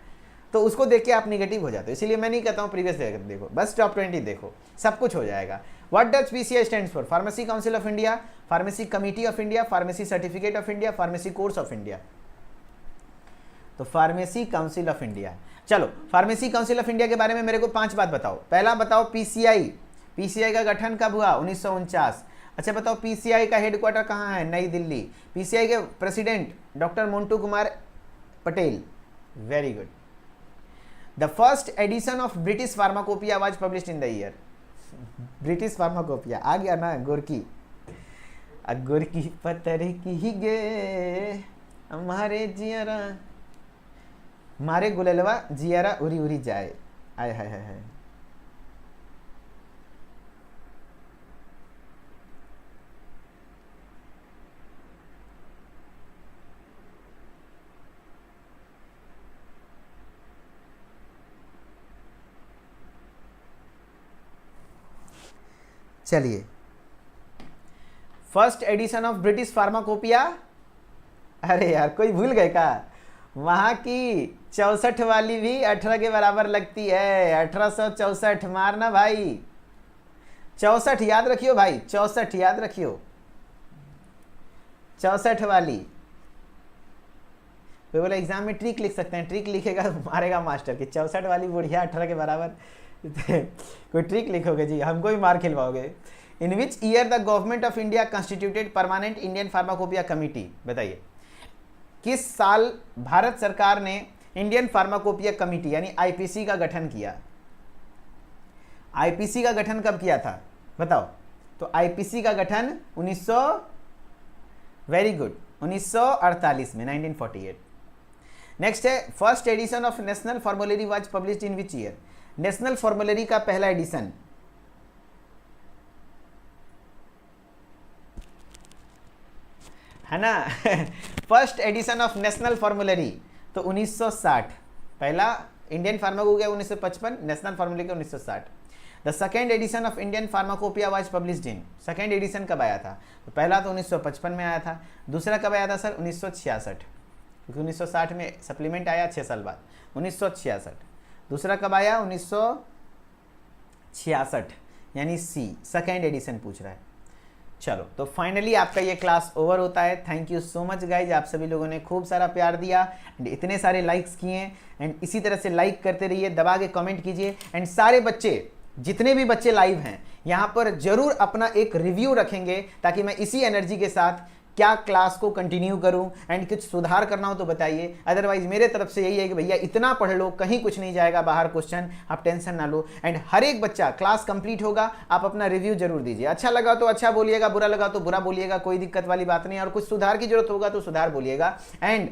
तो उसको देख के आप निगेटिव हो जाते हो। इसीलिए मैं नहीं कहता हूँ प्रीवियस ईयर देखो, बस टॉप 20 देखो, सब कुछ हो जाएगा। What does PCI stands for? Pharmacy council of India, pharmacy committee of India, pharmacy certificate of India, pharmacy course of India. तो फार्मेसी काउंसिल ऑफ इंडिया। चलो, फार्मेसी काउंसिल ऑफ इंडिया के बारे में मेरे को 5 बात बताओ। पहला बताओ, PCI का गठन कब हुआ? 1949। अच्छा बताओ, PCI का हेडक्वार्टर कहाँ है? नई दिल्ली। PCI के president doctor Montu Kumar Patel. Very good. The first edition of British pharmacopoeia was published in the year. British pharmacopoeia आ गया ना, गोरकी गोरकी पत्थर की गे हमारे जियरा, मारे गुलेलवा जियरा उरी उरी जाए। आय हाय हाय हाय। चलिए, first edition of British pharmacopoeia. अरे यार, कोई भूल गए क्या? वहां की 64 वाली भी 18 के बराबर लगती है। 1864 मारना भाई, 64 याद रखियो भाई, 64 याद रखियो, 64 वाली। तो बोले एग्जाम में ट्रिक लिख सकते हैं, ट्रिक लिखेगा तो मारेगा मास्टर की 64 वाली बुढ़िया 18 के बराबर। कोई ट्रिक लिखोगे जी, हमको भी मार खिलवाओगे। In which year the government of India constituted permanent Indian pharmacopoeia committee? बताइए, किस साल भारत सरकार ने इंडियन फार्माकोपिया कमिटी यानी IPC का गठन किया? आईपीसी का गठन कब किया था बताओ? तो आईपीसी का गठन 1900, वेरी गुड, 1948 में, 1948। नेक्स्ट है first edition of national formulary was published in which year? National formulary का पहला एडिशन है ना first edition of national formulary तो 1960। पहला इंडियन फार्माको गया 1955, नेशनल फॉर्मुलरी का 1960। The second edition of Indian pharmacopoeia was published in, second edition कब आया था? तो पहला तो 1955 में आया था, दूसरा कब आया था सर? 1966, क्योंकि 1960 में सप्लीमेंट आया 6 साल बाद, 1966। दूसरा कब आया? 1966, यानी सी, सेकेंड एडिशन पूछ रहा है। चलो, तो फाइनली आपका ये क्लास ओवर होता है। Thank you so much guys, आप सभी लोगों ने खूब सारा प्यार दिया एंड इतने सारे लाइक्स किए एंड इसी तरह से लाइक करते रहिए, दबा के कमेंट कीजिए एंड सारे बच्चे, जितने भी बच्चे लाइव हैं यहाँ पर जरूर अपना एक रिव्यू रखेंगे ताकि मैं इसी एनर्जी के साथ क्या क्लास को कंटिन्यू करूं एंड कुछ सुधार करना हो तो बताइए। अदरवाइज मेरे तरफ से यही है कि भैया इतना पढ़ लो, कहीं कुछ नहीं जाएगा बाहर क्वेश्चन, आप टेंशन ना लो। एंड हर एक बच्चा क्लास कंप्लीट होगा, आप अपना रिव्यू जरूर दीजिए। अच्छा लगा तो अच्छा बोलिएगा, बुरा लगा तो बुरा बोलिएगा, कोई दिक्कत वाली बात नहीं। और कुछ सुधार की जरूरत होगा तो सुधार बोलिएगा। एंड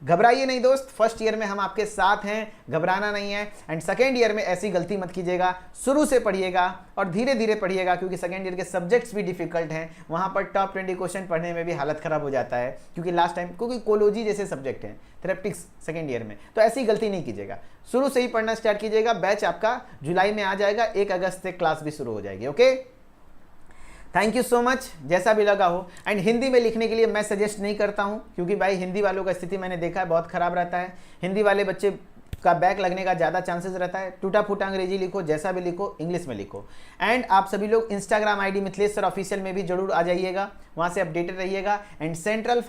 घबराइए नहीं दोस्त, फर्स्ट ईयर में हम आपके साथ हैं, घबराना नहीं है। एंड सेकेंड ईयर में ऐसी गलती मत कीजिएगा, शुरू से पढ़िएगा और धीरे धीरे पढ़िएगा, क्योंकि सेकेंड ईयर के सब्जेक्ट्स भी डिफिकल्ट हैं। वहाँ पर टॉप 20 क्वेश्चन पढ़ने में भी हालत खराब हो जाता है, क्योंकि लास्ट टाइम क्योंकि कोलोजी जैसे सब्जेक्ट हैं, थेरेप्टिक्स सेकेंड ईयर में, तो ऐसी गलती नहीं कीजिएगा, शुरू से ही पढ़ना स्टार्ट कीजिएगा। बैच आपका जुलाई में आ जाएगा, 1 अगस्त से क्लास भी शुरू हो जाएगी। Okay, thank you so much, जैसा भी लगा हो। एंड हिंदी में लिखने के लिए मैं सजेस्ट नहीं करता हूं, क्योंकि भाई हिंदी वालों का स्थिति मैंने देखा है बहुत खराब रहता है। हिंदी वाले बच्चे का बैक लगने का ज़्यादा चांसेस रहता है। टूटा फूटा अंग्रेजी लिखो, जैसा भी लिखो, इंग्लिश में लिखो। एंड आप सभी लोग Instagram ID Mithilesh sir official में भी जरूर आ जाइएगा, वहाँ से अपडेटेड रहिएगा। And central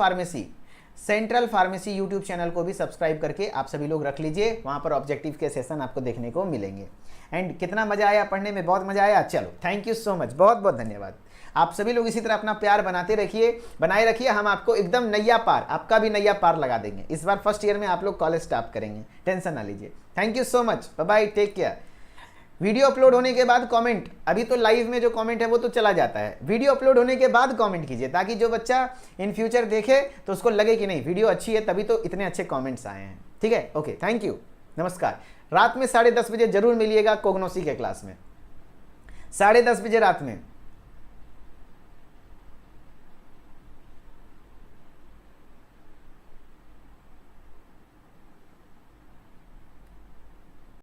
pharmacy YouTube channel को भी सब्सक्राइब करके आप सभी लोग रख लीजिए, वहाँ पर ऑब्जेक्टिव के सेशन आपको देखने को मिलेंगे। एंड कितना मजा आया पढ़ने में, बहुत मजा आया। चलो, थैंक यू सो मच, बहुत बहुत धन्यवाद। आप सभी लोग इसी तरह अपना प्यार बनाए रखिए। हम आपको एकदम नैया पार, आपका भी नैया पार लगा देंगे। इस बार फर्स्ट ईयर में आप लोग कॉलेज स्टार्ट करेंगे, टेंशन ना लीजिए। Thank you so much, bye bye, take care. Video upload होने के बाद कमेंट, अभी तो लाइव में जो कमेंट है वो तो चला जाता है, वीडियो अपलोड होने के बाद कमेंट कीजिए, ताकि जो बच्चा इन फ्यूचर देखे तो उसको लगे कि नहीं वीडियो अच्छी है, तभी तो इतने अच्छे कमेंट्स आए हैं। ठीक है, ओके, थैंक यू, नमस्कार। रात में 10:30 बजे जरूर मिलिएगा कोग्नोसी के क्लास में, 10:30 बजे रात में।